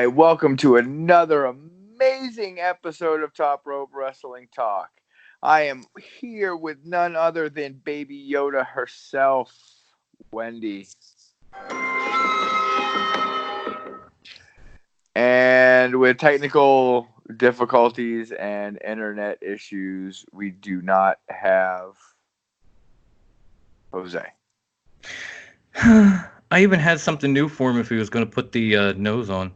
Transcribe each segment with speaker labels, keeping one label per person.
Speaker 1: Hi, welcome to another amazing episode of Top Rope Wrestling Talk. I am here with none other than Baby Yoda herself, Wendy. And with technical difficulties and internet issues, we do not have Jose.
Speaker 2: I even had something new for him if he was going to put the nose on.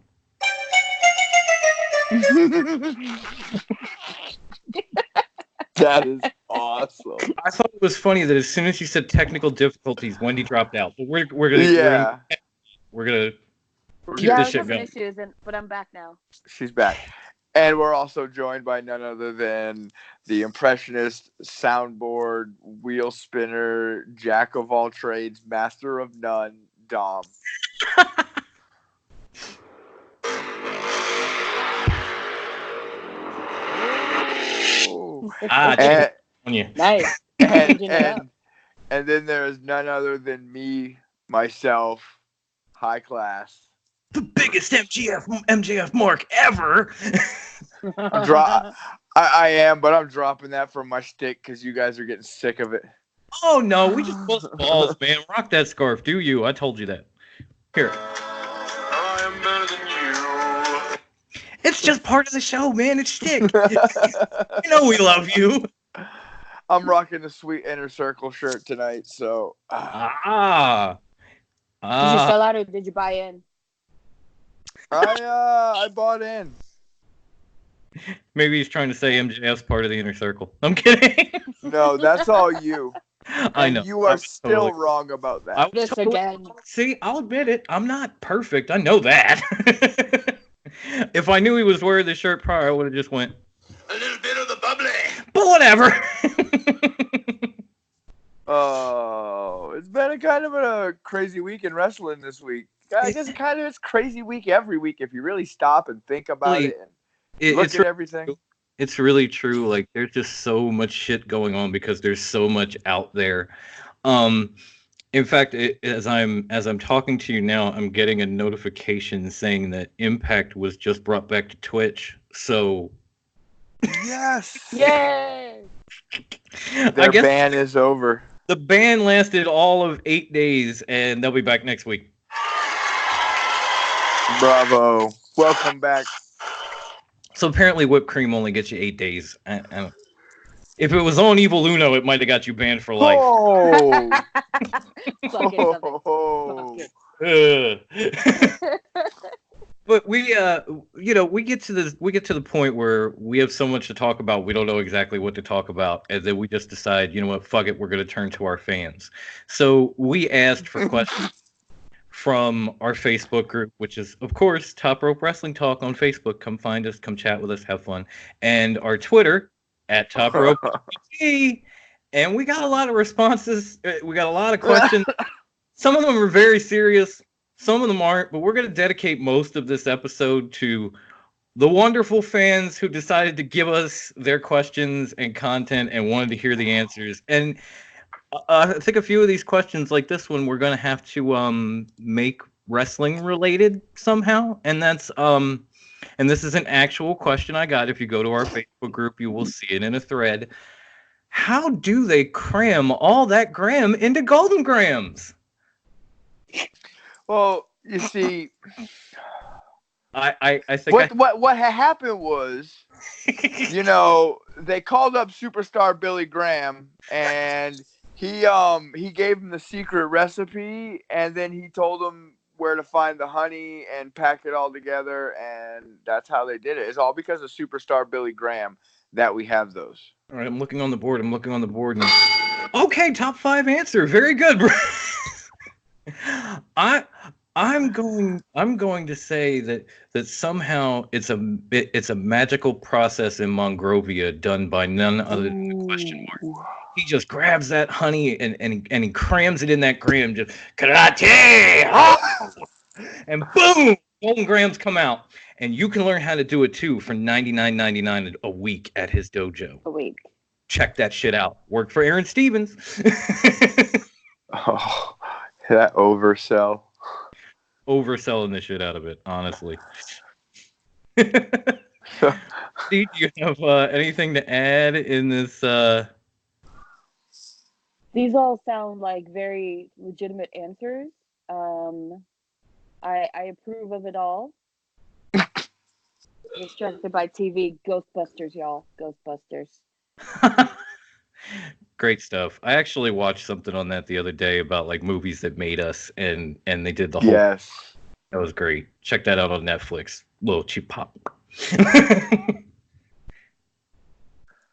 Speaker 1: That is awesome.
Speaker 2: I thought it was funny that as soon as you said technical difficulties, Wendy dropped out. But we're gonna keep this shit going.
Speaker 3: Issues, but I'm back now.
Speaker 1: She's back. And we're also joined by none other than the impressionist, soundboard, wheel spinner, jack of all trades, master of none, Dom.
Speaker 3: Nice.
Speaker 1: And then there's none other than me, myself, high class.
Speaker 2: The biggest MJF mark ever.
Speaker 1: I am, but I'm dropping that from my stick because you guys are getting sick of it.
Speaker 2: Oh no, we just bust balls, man. Rock that scarf, do you? I told you that. Here.
Speaker 4: I am better than you.
Speaker 2: It's just part of the show, man. It's shtick. You know we love you.
Speaker 1: I'm rocking the sweet Inner Circle shirt tonight, so.
Speaker 3: Did you sell out or did you buy in?
Speaker 1: I bought in.
Speaker 2: Maybe he's trying to say MJF's part of the Inner Circle. I'm kidding.
Speaker 1: No, that's all you.
Speaker 2: I know.
Speaker 1: You are still wrong about that.
Speaker 3: Again.
Speaker 2: See, I'll admit it. I'm not perfect. I know that. If I knew he was wearing this shirt prior, I would have just went,
Speaker 4: A little bit of the bubbly.
Speaker 2: but whatever.
Speaker 1: Oh, it's been a crazy week in wrestling this week. I guess it's crazy week every week if you really stop and think about it and look at everything.
Speaker 2: It's really true. Like, there's just so much shit going on because there's so much out there. In fact, as I'm talking to you now, I'm getting a notification saying that Impact was just brought back to Twitch. So,
Speaker 1: yes,
Speaker 3: Yay!
Speaker 1: Their ban is over.
Speaker 2: The ban lasted all of 8 days, and they'll be back next week.
Speaker 1: Bravo! Welcome back.
Speaker 2: So apparently, whipped cream only gets you 8 days. If it was on Evil Uno, it might have got you banned for life.
Speaker 1: Oh!
Speaker 2: But we get to the point where we have so much to talk about, we don't know exactly what to talk about, and then we just decide, you know what, fuck it, we're going to turn to our fans. So we asked for questions from our Facebook group, which is, of course, Top Rope Wrestling Talk on Facebook. Come find us, come chat with us, have fun. And our Twitter, at Top Rope TV. And we got a lot of responses. We got a lot of questions. Some of them are very serious. Some of them aren't. But we're going to dedicate most of this episode to the wonderful fans who decided to give us their questions and content and wanted to hear the answers. And I think a few of these questions, like this one, we're going to have to make wrestling related somehow. And that's and this is an actual question I got. If you go to our Facebook group, you will see it in a thread. How do they cram all that gram into Golden Grams?
Speaker 1: Well, you see,
Speaker 2: I think
Speaker 1: what had happened was, they called up superstar Billy Graham, and he gave him the secret recipe, and then he told him where to find the honey and pack it all together, and that's how they did it. It's all because of superstar Billy Graham that we have those.
Speaker 2: All right, I'm looking on the board. And... Okay, top 5 answer. Very good, bro. I'm going to say that somehow it's a magical process in Monrovia done by none other than the question mark. He just grabs that honey and he crams it in that gram, just karate, and boom, Golden Grams come out. And you can learn how to do it too for $99.99 a week at his dojo.
Speaker 3: A week.
Speaker 2: Check that shit out. Worked for Aaron Stevens.
Speaker 1: Oh, that oversell.
Speaker 2: Overselling the shit out of it, honestly. Steve, do you have anything to add in this?
Speaker 3: These all sound like very legitimate answers. I approve of it all. Distracted by TV. Ghostbusters, y'all. Ghostbusters.
Speaker 2: Great stuff. I actually watched something on that the other day about like movies that made us, and they did the whole.
Speaker 1: Yes.
Speaker 2: That was great. Check that out on Netflix. Little cheap pop.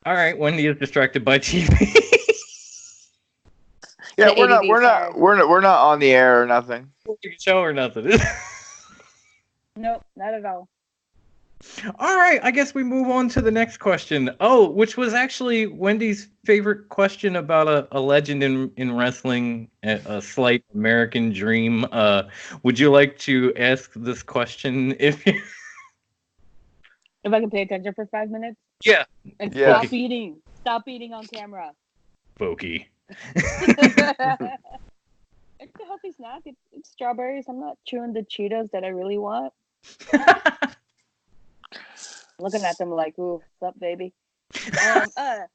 Speaker 2: All right, Wendy is distracted by TV.
Speaker 1: Yeah,
Speaker 3: The ADD side.
Speaker 1: we're not on the air or nothing.
Speaker 2: Show or nothing.
Speaker 3: Nope, not at all.
Speaker 2: All right, I guess we move on to the next question. Oh, which was actually Wendy's favorite question about a legend in wrestling, a slight American dream. Would you like to ask this question if you...
Speaker 3: If I can pay attention for 5 minutes?
Speaker 2: Yeah.
Speaker 3: And
Speaker 1: Yeah.
Speaker 3: stop eating. Stop eating on camera.
Speaker 2: Pokey.
Speaker 3: It's a healthy snack. It's strawberries. I'm not chewing the Cheetos that I really want. Looking at them like, ooh, what's up, baby? The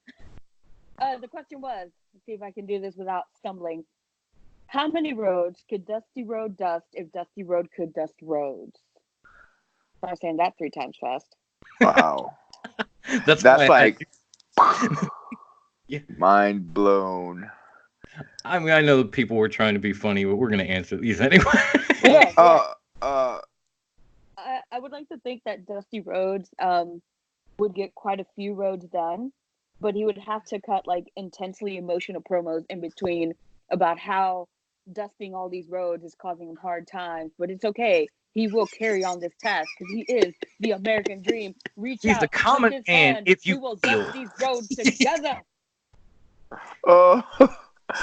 Speaker 3: question was, let's see if I can do this without stumbling. How many roads could Dusty Road dust if Dusty Road could dust roads? I'm saying that 3 times fast.
Speaker 1: Wow.
Speaker 2: That's
Speaker 1: like
Speaker 2: Yeah.
Speaker 1: Mind blown.
Speaker 2: I mean, I know that people were trying to be funny, but we're going to answer these anyway.
Speaker 3: Yeah.
Speaker 1: I
Speaker 3: would like to think that Dusty Rhodes would get quite a few roads done, but he would have to cut like intensely emotional promos in between about how dusting all these roads is causing him hard times, but it's okay. He will carry on this task because he is the American dream. Reach
Speaker 2: He's
Speaker 3: out,
Speaker 2: the common
Speaker 3: lift his
Speaker 2: man,
Speaker 3: hand,
Speaker 2: if you
Speaker 3: we will
Speaker 2: feel.
Speaker 3: dust these roads together.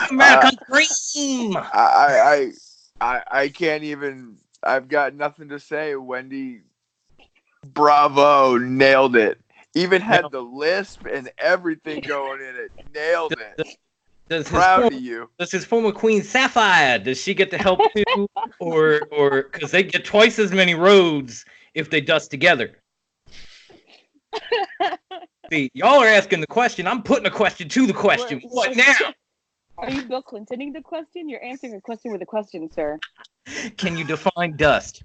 Speaker 2: American dream.
Speaker 1: I can't even. I've got nothing to say. Wendy, bravo, nailed it. Even had the lisp and everything going in it. Nailed it. Proud of you.
Speaker 2: Does his former queen Sapphire, does she get to help too? or because they get twice as many roads if they dust together? See, y'all are asking the question. I'm putting a question to the question. What now?
Speaker 3: Are you Bill Clintoning the question? You're answering a question with a question, sir.
Speaker 2: Can you define dust?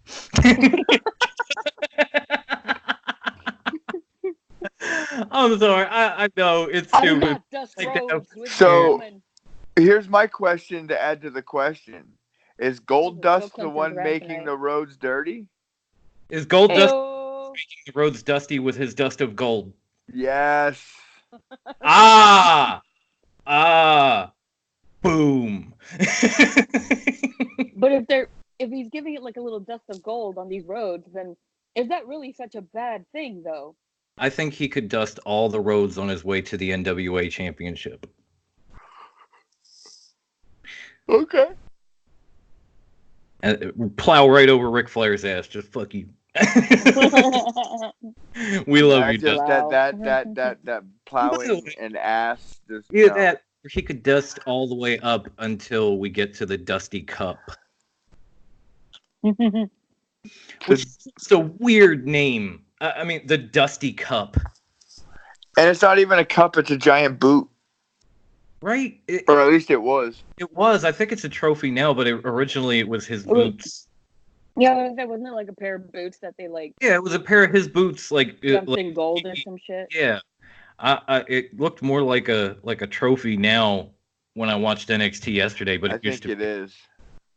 Speaker 2: I'm sorry. I know it's stupid.
Speaker 1: So here's my question to add to the question: is gold dust the one making the roads dirty?
Speaker 2: Is gold dust making the roads dusty with his dust of gold?
Speaker 1: Yes.
Speaker 2: Boom.
Speaker 3: But if he's giving it like a little dust of gold on these roads, then is that really such a bad thing, though?
Speaker 2: I think he could dust all the roads on his way to the NWA championship.
Speaker 1: Okay.
Speaker 2: And plow right over Ric Flair's ass. Just fuck you. We love you,
Speaker 1: just
Speaker 2: Dust.
Speaker 1: that plowing and ass. Just,
Speaker 2: yeah, that he could dust all the way up until we get to the Dusty Cup. Which is a weird name. I mean, the Dusty Cup.
Speaker 1: And it's not even a cup, it's a giant boot.
Speaker 2: Right?
Speaker 1: Or at least it was.
Speaker 2: It was. I think it's a trophy now, but originally it was his boots.
Speaker 3: Yeah, wasn't it like a pair of boots that they like...
Speaker 2: Yeah, it was a pair of his boots, like...
Speaker 3: Something gold or some shit.
Speaker 2: Yeah. It looked more like a trophy now when I watched NXT yesterday, but
Speaker 1: I think it is.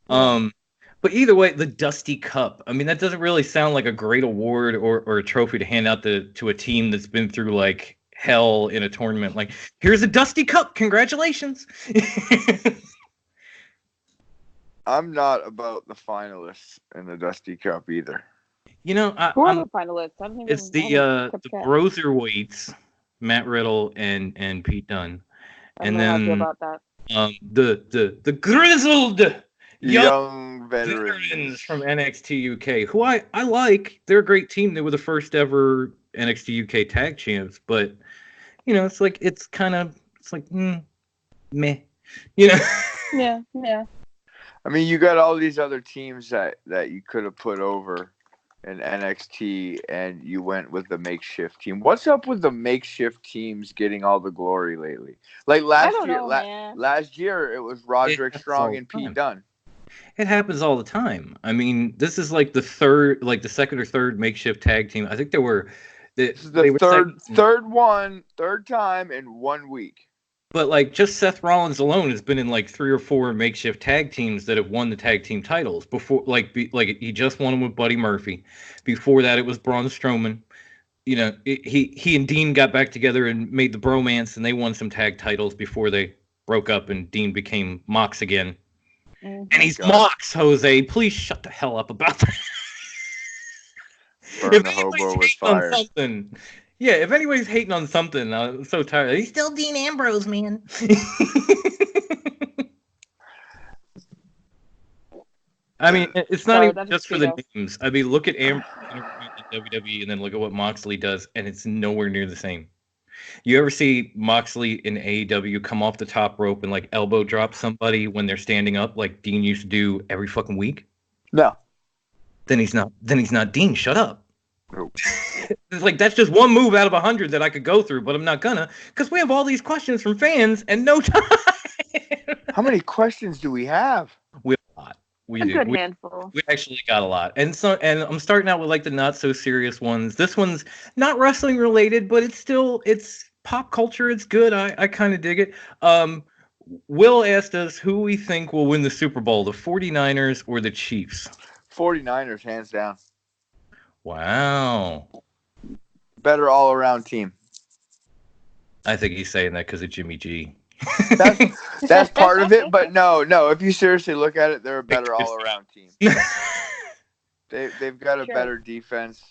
Speaker 2: But either way, the Dusty Cup. I mean, that doesn't really sound like a great award or a trophy to hand out to a team that's been through like hell in a tournament. Like, here's a Dusty Cup. Congratulations.
Speaker 1: I'm not about the finalists in the Dusty Cup either.
Speaker 2: You know,
Speaker 3: who are the finalists?
Speaker 2: It's the Broserweights, Matt Riddle and Pete Dunne, and then
Speaker 3: about that.
Speaker 2: the grizzled
Speaker 1: young veterans
Speaker 2: from NXT UK, who I like. They're a great team. They were the first ever NXT UK tag champs, but you know, it's like meh, you know.
Speaker 3: Yeah.
Speaker 1: I mean, you got all these other teams that you could have put over. in NXT, and you went with the makeshift team. What's up with the makeshift teams getting all the glory lately? Like
Speaker 3: I
Speaker 1: last
Speaker 3: don't
Speaker 1: year,
Speaker 3: know, man.
Speaker 1: last year it was
Speaker 2: It
Speaker 1: Roderick
Speaker 2: happens
Speaker 1: Strong
Speaker 2: all
Speaker 1: and
Speaker 2: the
Speaker 1: Pete
Speaker 2: time.
Speaker 1: Dunne.
Speaker 2: It happens all the time. I mean, this is like the second or third makeshift tag team. I think
Speaker 1: This is
Speaker 2: they
Speaker 1: the
Speaker 2: were
Speaker 1: third time in 1 week.
Speaker 2: but like just Seth Rollins alone has been in like 3 or 4 makeshift tag teams that have won the tag team titles before. Like he just won them with Buddy Murphy. Before that, it was Braun Strowman. You know, he and Dean got back together and made the bromance, and they won some tag titles before they broke up, and Dean became Mox again.
Speaker 3: Mhm.
Speaker 2: And he's
Speaker 1: God.
Speaker 2: Mox, Jose. Please shut the hell up about that.
Speaker 1: Burn
Speaker 2: If
Speaker 1: the
Speaker 2: anybody's
Speaker 1: hobo with
Speaker 2: hating on
Speaker 1: fire.
Speaker 2: something, yeah, if anybody's hating on something, I'm so tired. He's still Dean Ambrose, man. I mean, it's not
Speaker 3: Sorry,
Speaker 2: even
Speaker 3: that's
Speaker 2: just for the
Speaker 3: Cheeto.
Speaker 2: names. I mean, look at Ambrose interviewing in WWE, and then look at what Moxley does, and it's nowhere near the same. You ever see Moxley in AEW come off the top rope and like elbow drop somebody when they're standing up, like Dean used to do every fucking week?
Speaker 1: No.
Speaker 2: Then he's not. Then he's not Dean. Shut up.
Speaker 1: Nope.
Speaker 2: It's like that's just one move out of 100 that I could go through, but I'm not gonna because we have all these questions from fans and no time.
Speaker 1: How many questions do we have?
Speaker 2: We have a lot. We
Speaker 3: A
Speaker 2: do.
Speaker 3: good
Speaker 2: We
Speaker 3: handful.
Speaker 2: actually got a lot, and I'm starting out with like the not so serious ones. This one's not wrestling related, but it's pop culture. It's good. I kind of dig it. Will asked us who we think will win the Super Bowl, the 49ers or the Chiefs.
Speaker 1: 49ers, hands down.
Speaker 2: Wow.
Speaker 1: Better all around team.
Speaker 2: I think he's saying that because of Jimmy G.
Speaker 1: That's part of it, but no. If you seriously look at it, they're a better all around team. They've got a
Speaker 3: Sure.
Speaker 1: better defense.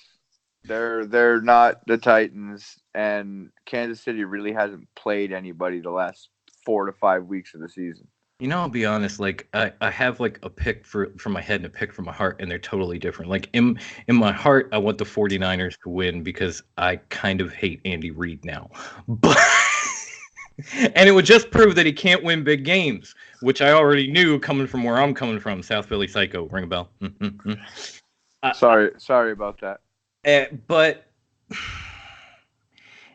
Speaker 1: They're not the Titans, and Kansas City really hasn't played anybody the last 4 to 5 weeks of the season.
Speaker 2: You know, I'll be honest, like I have like a pick for my head and a pick for my heart, and they're totally different. Like in my heart, I want the 49ers to win because I kind of hate Andy Reid now. But and it would just prove that he can't win big games, which I already knew coming from where I'm coming from, South Philly Psycho. Ring a bell.
Speaker 1: Sorry about that.
Speaker 2: But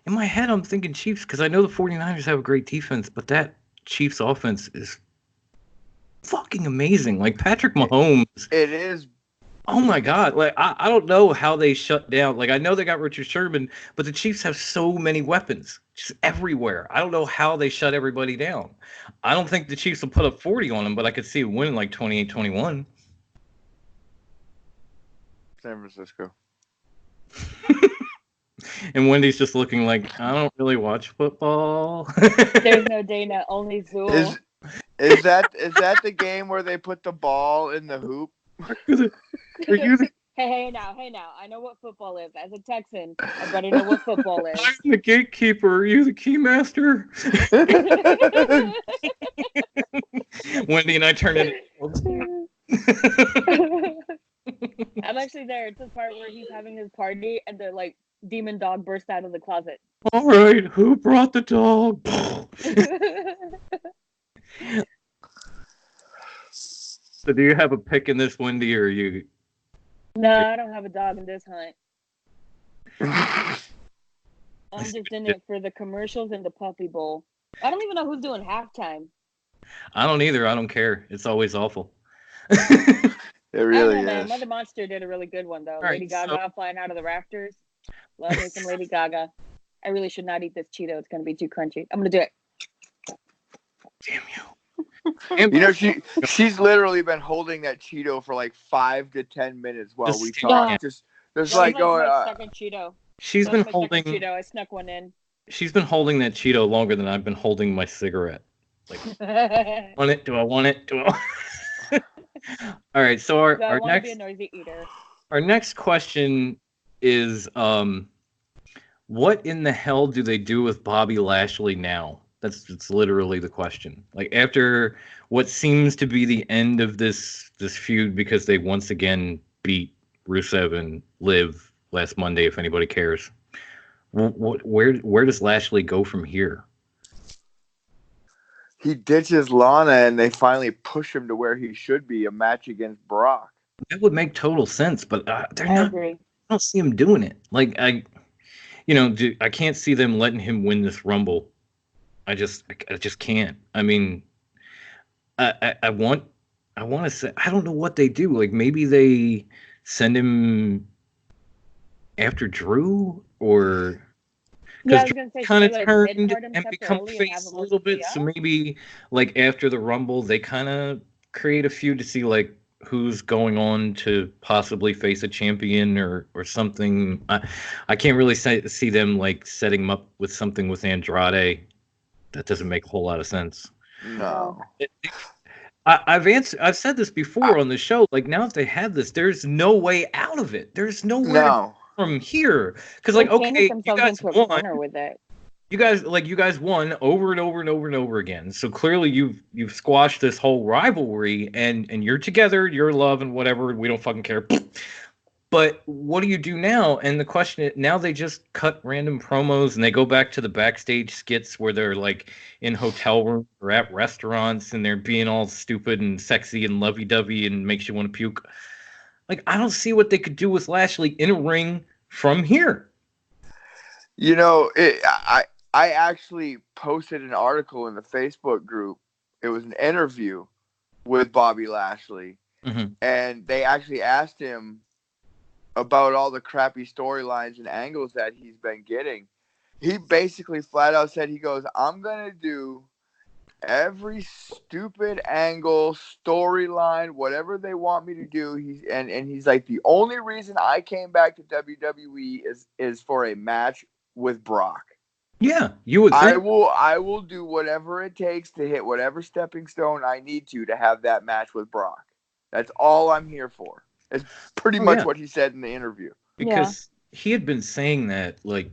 Speaker 2: in my head, I'm thinking Chiefs because I know the 49ers have a great defense, but that Chiefs offense is fucking amazing. Like Patrick Mahomes.
Speaker 1: It is.
Speaker 2: Oh my God. Like I don't know how they shut down. Like I know they got Richard Sherman, but the Chiefs have so many weapons just everywhere. I don't know how they shut everybody down. I don't think the Chiefs will put up 40 on them, but I could see it winning like 28-21.
Speaker 1: San Francisco.
Speaker 2: And Wendy's just looking like, I don't really watch football.
Speaker 3: There's no Dana, only Zool.
Speaker 1: Is that the game where they put the ball in the hoop?
Speaker 2: Are you the,
Speaker 3: Hey now. I know what football is. As a Texan, I better know what football is.
Speaker 2: I'm the gatekeeper. Are you the key master? Wendy and I turned into.
Speaker 3: I'm actually there. It's the part where he's having his party and the like demon dog bursts out of the closet.
Speaker 2: All right, who brought the dog? So do you have a pick in this, Wendy, or are you?
Speaker 3: No, I don't have a dog in this hunt. I'm just in it for the commercials and the puppy bowl. I don't even know who's doing halftime.
Speaker 2: I don't either. I don't care. It's always awful.
Speaker 1: It really
Speaker 3: I don't know, man.
Speaker 1: is.
Speaker 3: Mother Monster did a really good one though.
Speaker 2: Right,
Speaker 3: Lady Gaga flying out of the rafters. Love me some Lady Gaga. I really should not eat this Cheeto. It's gonna be too crunchy. I'm gonna do it.
Speaker 2: Damn you.
Speaker 1: You know, she's literally been holding that Cheeto for like 5 to 10 minutes while we talk.
Speaker 3: Yeah.
Speaker 1: Just
Speaker 3: That
Speaker 1: like
Speaker 3: was
Speaker 1: going.
Speaker 3: my second Cheeto.
Speaker 2: She's
Speaker 3: That
Speaker 2: been
Speaker 3: was my second
Speaker 2: holding.
Speaker 3: Cheeto. I snuck one in.
Speaker 2: She's been holding that Cheeto longer than I've been holding my cigarette. Like, want it? Do I want it? Do I? All right. So
Speaker 3: I want to be a noisy eater.
Speaker 2: our next question is, what in the hell do they do with Bobby Lashley now? It's literally the question. Like after what seems to be the end of this feud because they once again beat Rusev and Liv last Monday. If anybody cares, where does Lashley go from here?
Speaker 1: He ditches Lana, and they finally push him to where he should be, a match against Brock.
Speaker 2: That would make total sense, but they're
Speaker 3: I
Speaker 2: not.
Speaker 3: agree.
Speaker 2: I don't see him doing it. Like I can't see them letting him win this Rumble. I just can't. I mean, I want to say I don't know what they do. Like maybe they send him after Drew, or
Speaker 3: Yeah,
Speaker 2: because
Speaker 3: I was
Speaker 2: Drew
Speaker 3: gonna say, should
Speaker 2: kind
Speaker 3: they
Speaker 2: of
Speaker 3: like mid
Speaker 2: turned
Speaker 3: card him
Speaker 2: and become
Speaker 3: early and have
Speaker 2: face
Speaker 3: him
Speaker 2: a
Speaker 3: versus
Speaker 2: little bit. So
Speaker 3: Leo?
Speaker 2: maybe like after the Rumble, they kind of create a feud to see like who's going on to possibly face a champion or something. I can't really see them like setting him up with something with Andrade. That doesn't make a whole lot of sense.
Speaker 1: No.
Speaker 2: I've said this before on the show. Like now, if they have this, there's no way out of it. There's nowhere to go
Speaker 1: No.
Speaker 2: from here. Because
Speaker 3: They
Speaker 2: like,
Speaker 3: painted
Speaker 2: okay,
Speaker 3: themselves into a corner with it.
Speaker 2: you guys won over and over and over and over again. So clearly you've squashed this whole rivalry, and you're together, you're in love and whatever. We don't fucking care. But what do you do now? And the question is, now they just cut random promos and they go back to the backstage skits where they're like in hotel rooms or at restaurants and they're being all stupid and sexy and lovey-dovey and makes you want to puke. Like, I don't see what they could do with Lashley in a ring from here.
Speaker 1: You know, I actually posted an article in the Facebook group. It was an interview with Bobby Lashley, and they actually asked him about all the crappy storylines and angles that he's been getting. He basically flat out said, he goes, I'm going to do every stupid angle, storyline, whatever they want me to do. He's like, the only reason I came back to WWE is for a match with Brock.
Speaker 2: Yeah, you would think.
Speaker 1: I will do whatever it takes to hit whatever stepping stone I need to have that match with Brock. That's all I'm here for. It's pretty much what he said in the interview.
Speaker 2: Because he had been saying that like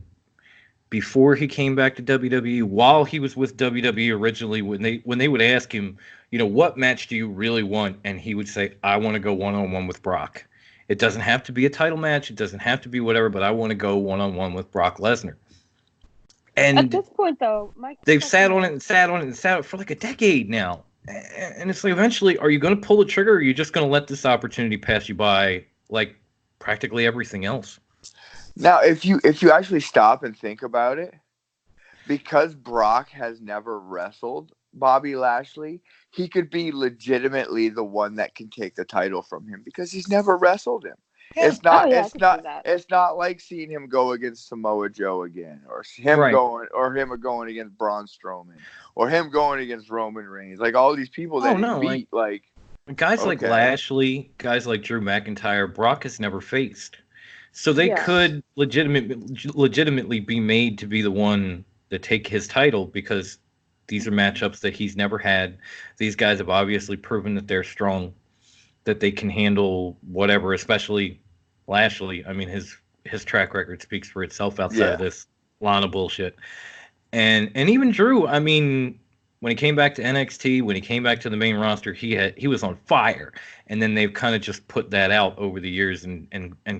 Speaker 2: before he came back to WWE, while he was with WWE originally, when they would ask him, what match do you really want? And he would say, I want to go one-on-one with Brock. It doesn't have to be a title match. It doesn't have to be whatever, but I want to go one-on-one with Brock Lesnar. And
Speaker 3: at this point, though,
Speaker 2: they've sat on it for like a decade now. And it's like, eventually, are you going to pull the trigger, or are you just going to let this opportunity pass you by like practically everything else?
Speaker 1: Now, if you actually stop and think about it, because Brock has never wrestled Bobby Lashley, he could be legitimately the one that can take the title from him because he's never wrestled him. Yeah. It's not like seeing him go against Samoa Joe again, or him going against Braun Strowman, or him going against Roman Reigns. Like all these people that he beat, like
Speaker 2: guys like Lashley, guys like Drew McIntyre, Brock has never faced. So they could legitimately be made to be the one to take his title because these are matchups that he's never had. These guys have obviously proven that they're strong, that they can handle whatever, especially Lashley. I mean, his track record speaks for itself outside of this line of bullshit. And even Drew, I mean, when he came back to NXT, when he came back to the main roster, he was on fire. And then they've kind of just put that out over the years and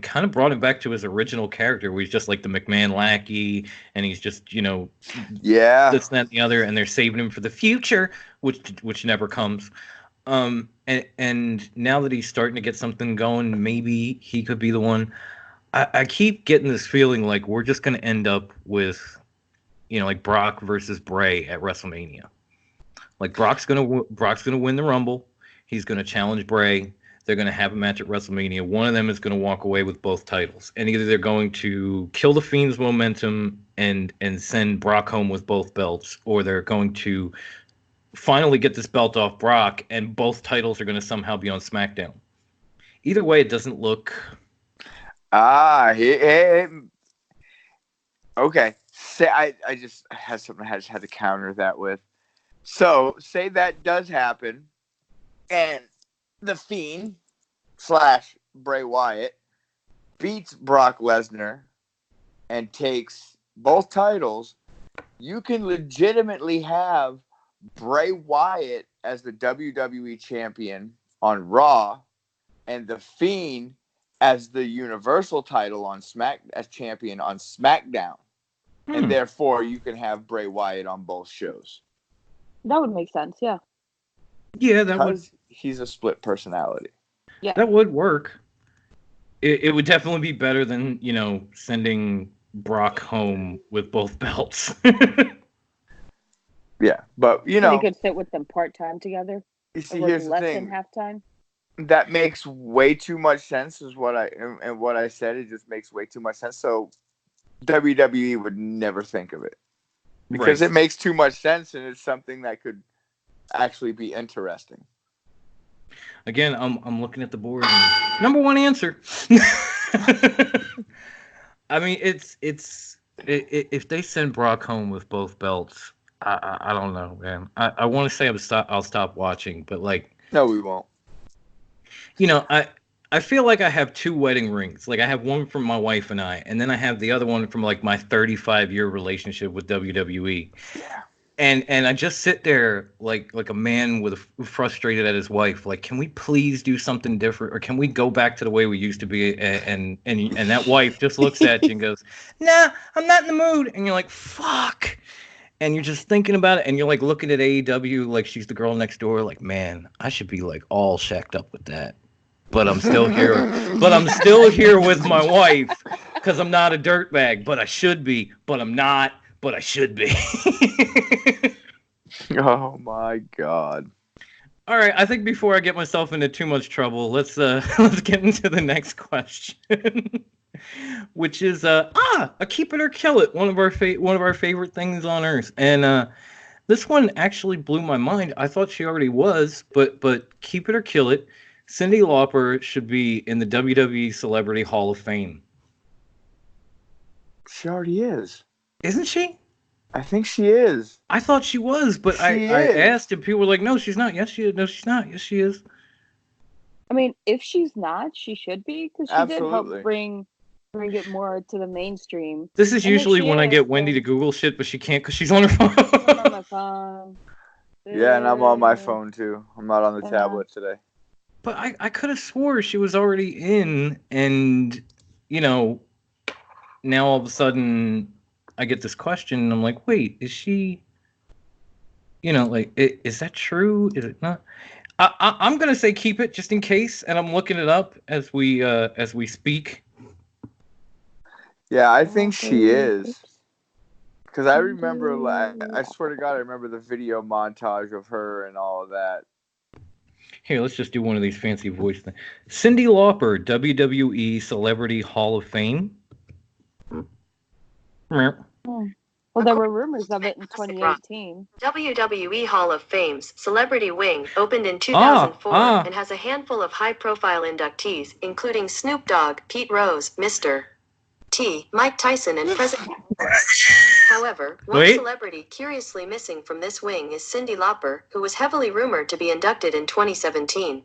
Speaker 2: kind of brought him back to his original character, where he's just like the McMahon lackey, and he's just, this, that, and the other, and they're saving him for the future, which never comes. And now that he's starting to get something going, maybe he could be the one. I keep getting this feeling like we're just going to end up with, like Brock versus Bray at WrestleMania. Like Brock's gonna win the Rumble. He's gonna challenge Bray. They're gonna have a match at WrestleMania. One of them is gonna walk away with both titles, and either they're going to kill the Fiend's momentum and send Brock home with both belts, or they're going to finally get this belt off Brock, and both titles are gonna somehow be on SmackDown. Either way, it doesn't look.
Speaker 1: Okay. Say I just had something I just had to counter that with. So say that does happen, and the Fiend / Bray Wyatt beats Brock Lesnar and takes both titles. You can legitimately have Bray Wyatt as the WWE champion on Raw, and the Fiend as the Universal title on champion on SmackDown. And therefore, you can have Bray Wyatt on both shows.
Speaker 3: That would make sense, yeah.
Speaker 2: Yeah, that would.
Speaker 1: Because he's a split personality.
Speaker 3: Yeah.
Speaker 2: That would work. It would definitely be better than, sending Brock home with both belts.
Speaker 1: Yeah, but
Speaker 3: So they could sit with them part-time together.
Speaker 1: you
Speaker 3: Or
Speaker 1: see,
Speaker 3: work
Speaker 1: here's the
Speaker 3: less than
Speaker 1: thing.
Speaker 3: half-time.
Speaker 1: That makes way too much sense. Is what I said. It just makes way too much sense. So WWE would never think of it because
Speaker 2: Right.
Speaker 1: it makes too much sense, and it's something that could actually be interesting.
Speaker 2: Again, I'm looking at the board. And number one answer. I mean, if they send Brock home with both belts, I don't know, man. I want to say I'll stop watching, but like,
Speaker 1: No, we won't.
Speaker 2: I feel like I have two wedding rings. Like I have one from my wife and I, and then I have the other one from like my 35-year relationship with WWE.
Speaker 1: Yeah.
Speaker 2: And I just sit there like a man frustrated at his wife. Like, can we please do something different, or can we go back to the way we used to be? And that wife just looks at you and goes, "Nah, I'm not in the mood." And you're like, "Fuck." And you're just thinking about it, and you're like looking at AEW like she's the girl next door. Like, man, I should be like all shacked up with that, but I'm still here. But I'm still here with my wife because I'm not a dirtbag. But I should be. But I'm not. But I should be.
Speaker 1: Oh my God.
Speaker 2: All right, I think before I get myself into too much trouble, let's let's get into the next question, which is a keep it or kill it, one of our favorite things on earth. And this one actually blew my mind. I thought she already was, but keep it or kill it. Cyndi Lauper should be in the WWE Celebrity Hall of Fame.
Speaker 1: She already is.
Speaker 2: Isn't she?
Speaker 1: I think she is.
Speaker 2: I thought she was, but I asked and people were like, "No, she's not." Yes, she is. No, she's not. Yes, she is.
Speaker 3: I mean, if she's not, she should be, because she did help
Speaker 1: Absolutely.
Speaker 3: bring it more to the mainstream.
Speaker 2: This is
Speaker 3: And if
Speaker 2: usually
Speaker 3: she
Speaker 2: when I
Speaker 3: is,
Speaker 2: get Wendy to
Speaker 3: then
Speaker 2: Google shit, but she can't because she's on her phone.
Speaker 3: I'm on my phone.
Speaker 1: Yeah, and I'm on my phone too. I'm not on the
Speaker 3: Yeah.
Speaker 1: tablet today.
Speaker 2: But I could have swore she was already in, and now all of a sudden I get this question, and I'm like, wait, is she? Is that true? Is it not? I'm gonna say keep it just in case, and I'm looking it up as we speak.
Speaker 1: Yeah, I think she is. Because I remember, I swear to God, I remember the video montage of her and all of that.
Speaker 2: Here, let's just do one of these fancy voice things. Cyndi Lauper, WWE Celebrity Hall of Fame.
Speaker 3: Well, there were rumors of it in 2018.
Speaker 5: WWE Hall of Fame's Celebrity Wing opened in 2004 and has a handful of high-profile inductees, including Snoop Dogg, Pete Rose, Mr. T, Mike Tyson, and President. However, one celebrity curiously missing from this wing is Cyndi Lauper, who was heavily rumored to be inducted in 2017.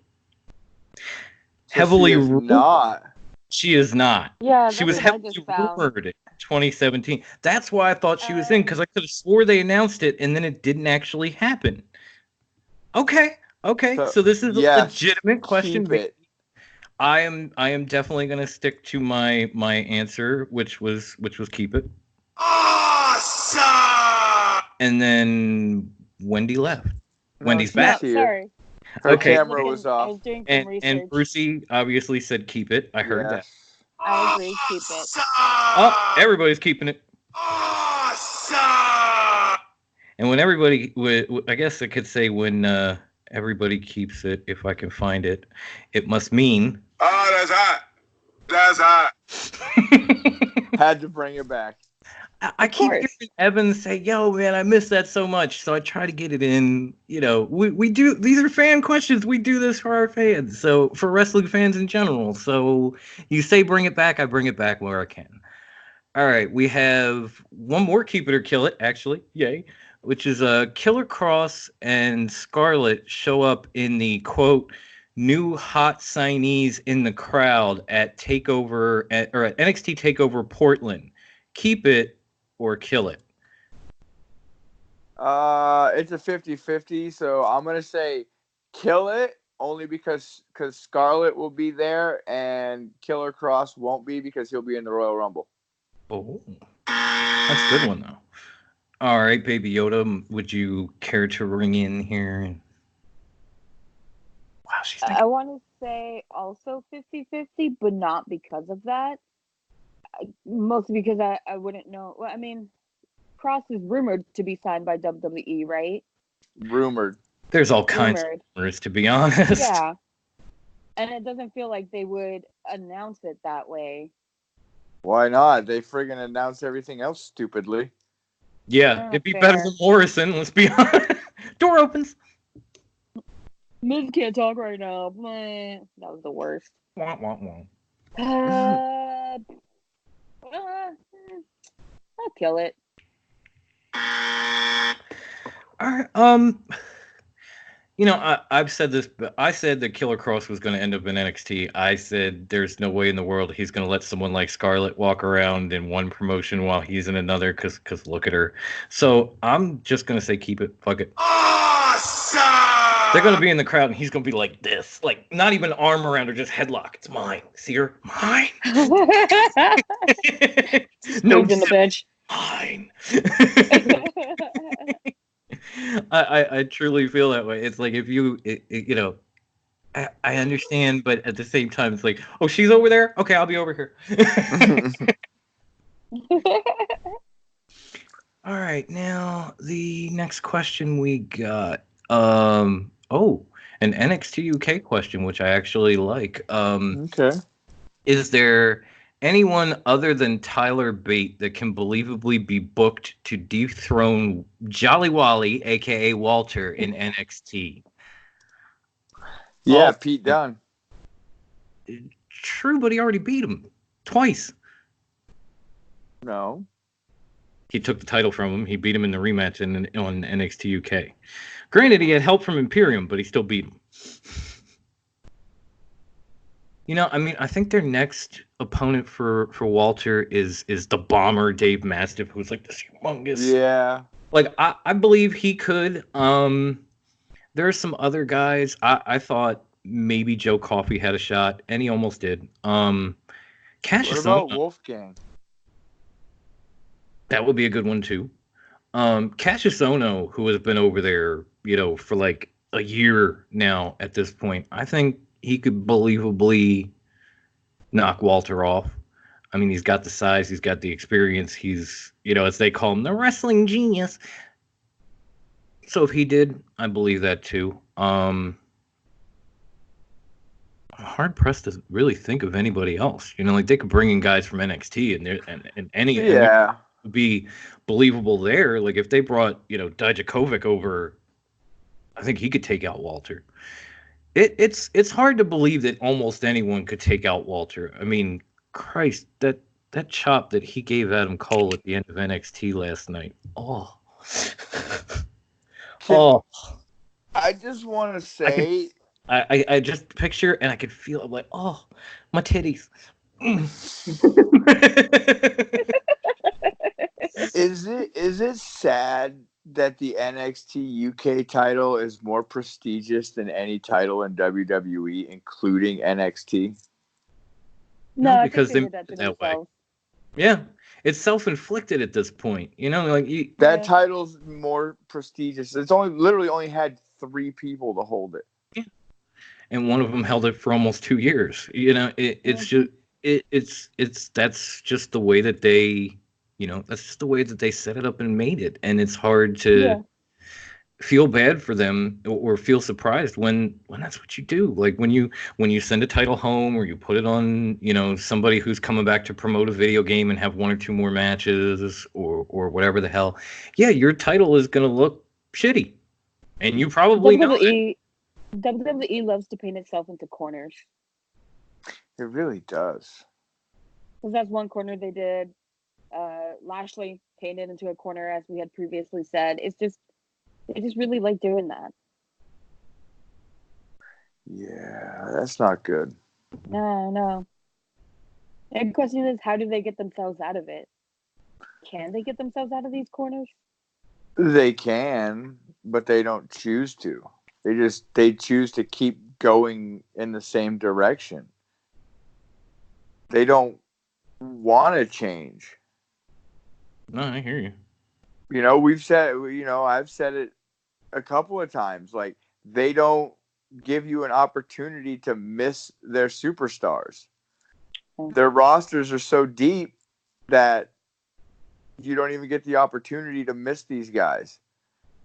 Speaker 2: Heavily
Speaker 1: rumored?
Speaker 2: She is not.
Speaker 3: Yeah,
Speaker 2: she was heavily rumored in 2017. That's why I thought she was in, because I could have swore they announced it and then it didn't actually happen. Okay. So this is a legitimate question. I am definitely gonna stick to my answer, which was keep it.
Speaker 4: Awesome!
Speaker 2: And then Wendy left. Wendy's back.
Speaker 3: Sorry.
Speaker 1: Her camera was off.
Speaker 3: I was doing some research.
Speaker 2: And Brucey obviously said keep it. I heard that.
Speaker 3: I agree, keep it.
Speaker 2: Oh, everybody's keeping it.
Speaker 4: Awesome!
Speaker 2: And when everybody, I guess I could say when everybody keeps it, if I can find it, it must mean.
Speaker 4: Oh, that's hot. That's hot.
Speaker 1: Had to bring it back.
Speaker 2: I keep hearing Evans say, "Yo, man, I miss that so much." So I try to get it in. We do. These are fan questions. We do this for our fans. So for wrestling fans in general. So you say bring it back, I bring it back where I can. All right, we have one more keep it or kill it. Actually, yay! Which is Killer Cross and Scarlett show up in the quote new hot signees in the crowd at Takeover at NXT Takeover Portland. Keep it or kill it?
Speaker 1: It's a 50-50, so I'm going to say kill it, only because Scarlett will be there and Killer Cross won't be because he'll be in the Royal Rumble.
Speaker 2: Oh, that's a good one, though. All right, Baby Yoda, would you care to ring in here?
Speaker 1: Wow.
Speaker 2: she's
Speaker 3: I want to say also 50-50, but not because of that. Mostly because I wouldn't know. Well, I mean, Cross is rumored to be signed by WWE, right?
Speaker 1: Rumored.
Speaker 2: There's all kinds
Speaker 3: Rumored.
Speaker 2: of rumors, to be honest.
Speaker 3: Yeah. And it doesn't feel like they would announce it that way.
Speaker 1: Why not? They friggin' announce everything else stupidly.
Speaker 2: Yeah,
Speaker 3: Oh,
Speaker 2: it'd be
Speaker 3: fair.
Speaker 2: better than Morrison, let's be honest. Door opens.
Speaker 3: Miz can't talk right now. That was the worst.
Speaker 2: Wah, wah, wah.
Speaker 3: I'll kill it.
Speaker 2: All right, I've said this, but I said that Killer Cross was going to end up in NXT. I said there's no way in the world he's going to let someone like Scarlett walk around in one promotion while he's in another, because look at her. So I'm just going to say keep it. Fuck it.
Speaker 4: Awesome!
Speaker 2: They're going to be in the crowd, and he's going to be like this. Like, not even arm around her, just headlock. It's mine. See her? Mine.
Speaker 3: No, in the bench.
Speaker 2: Mine. I truly feel that way. It's like if I understand, but at the same time, it's like, oh, she's over there? Okay, I'll be over here. All right, now the next question we got. An NXT UK question, which I actually like.
Speaker 1: Okay.
Speaker 2: Is there anyone other than Tyler Bate that can believably be booked to dethrone Jolly Wally, aka Walter, in NXT?
Speaker 1: Yeah,
Speaker 2: Oh,
Speaker 1: Pete Dunne.
Speaker 2: True, but he already beat him twice.
Speaker 1: No.
Speaker 2: He took the title from him. He beat him in the rematch on NXT UK. Granted, he had help from Imperium, but he still beat him. I think their next opponent for Walter is the Bomber Dave Mastiff, who's like this humongous.
Speaker 1: Yeah.
Speaker 2: Like I believe he could. There are some other guys. I thought maybe Joe Coffey had a shot, and he almost did. Cassius
Speaker 1: What about
Speaker 2: Ohno,
Speaker 1: Wolfgang?
Speaker 2: that would be a good one too. Cassius Ohno, who has been over there, for like a year now at this point, I think he could believably knock Walter off. I mean, he's got the size, he's got the experience, he's, as they call him, the wrestling genius. So if he did, I believe that too. I'm hard pressed to really think of anybody else. Like they could bring in guys from NXT and any would be believable there. Like if they brought, Dijakovic over, I think he could take out Walter. It's hard to believe that almost anyone could take out Walter. I mean, Christ, that chop that he gave Adam Cole at the end of NXT last night. Oh.
Speaker 1: I just want to say,
Speaker 2: I just picture and I could feel. I'm like, oh, my titties.
Speaker 1: Is it sad that the NXT UK title is more prestigious than any title in WWE, including NXT?
Speaker 3: No,
Speaker 2: because
Speaker 3: they
Speaker 2: they
Speaker 3: did that to
Speaker 2: that way.
Speaker 3: themselves.
Speaker 2: Yeah, it's self-inflicted at this point.
Speaker 1: That title's more prestigious. It's literally only had 3 people to hold it.
Speaker 2: Yeah. And one of them held it for almost 2 years. It's just that's just the way that they, that's just the way that they set it up and made it. And it's hard to feel bad for them or feel surprised when that's what you do. Like when you send a title home or you put it on, somebody who's coming back to promote a video game and have 1 or 2 more matches or whatever the hell. Yeah, your title is going to look shitty. And you probably know that.
Speaker 3: WWE loves to paint itself into corners.
Speaker 1: It really does.
Speaker 3: Because that's one corner they did. Lashley painted into a corner, as we had previously said. They just really like doing that.
Speaker 1: Yeah, that's not good.
Speaker 3: No. And the question is, how do they get themselves out of it? Can they get themselves out of these corners?
Speaker 1: They can, but they don't choose to. They choose to keep going in the same direction. They don't want to change.
Speaker 2: No, I hear you.
Speaker 1: I've said it a couple of times. Like they don't give you an opportunity to miss their superstars. Their rosters are so deep that you don't even get the opportunity to miss these guys.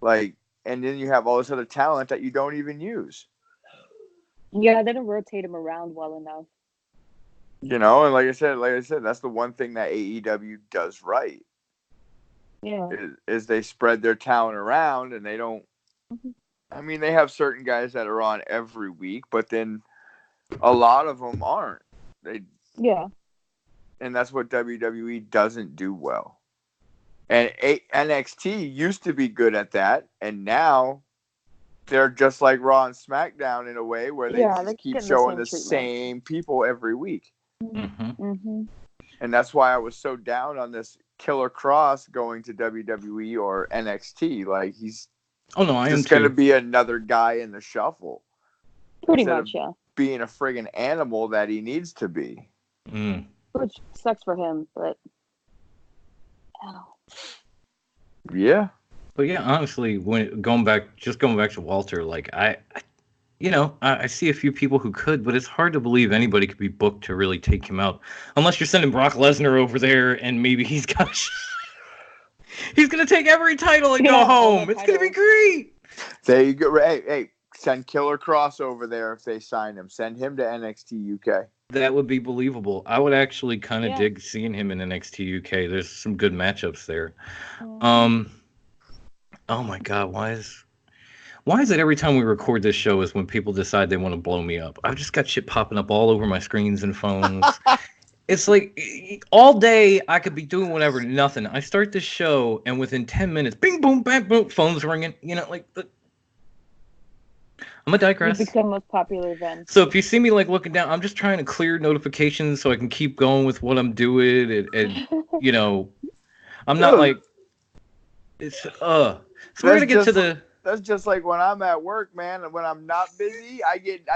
Speaker 1: Like, and then you have all this other talent that you don't even use.
Speaker 3: Yeah, they don't rotate them around well enough.
Speaker 1: You know, and like I said, that's the one thing that AEW does right.
Speaker 3: Yeah.
Speaker 1: Is they spread their talent around, and they don't. I mean, they have certain guys that are on every week, but then a lot of them aren't.
Speaker 3: Yeah.
Speaker 1: And that's what WWE doesn't do well. And NXT used to be good at that, and now they're just like Raw and SmackDown in a way where they just keep showing the same people every week. And that's why I was so down on this Killer Cross going to WWE or NXT. Like, he's just going to be another guy in the shuffle.
Speaker 3: Pretty much, yeah.
Speaker 1: Being a friggin' animal that he needs to be.
Speaker 3: Which sucks for him, but...
Speaker 1: Yeah.
Speaker 2: But yeah, honestly, going back to Walter, like I see a few people who could, but it's hard to believe anybody could be booked to really take him out, unless you're sending Brock Lesnar over there and maybe he's gonna take every title and go home. It's gonna be great.
Speaker 1: There you go. Hey, send Killer Cross over there if they sign him. Send him to NXT UK.
Speaker 2: That would be believable. I would actually kind of dig seeing him in NXT UK. There's some good matchups there. Oh my God, why is it every time we record this show is when people decide they want to blow me up? I've just got shit popping up all over my screens and phones. It's like all day I could be doing whatever, nothing. I start this show and within 10 minutes, bing, boom, bang, boom, phone's ringing. You know, like I'm gonna digress.
Speaker 3: You become most popular then.
Speaker 2: So if you see me like looking down, I'm just trying to clear notifications so I can keep going with what I'm doing, and you know, I'm not like it's So we're gonna get to the.
Speaker 1: That's just like when I'm at work, man. And when I'm not busy, I get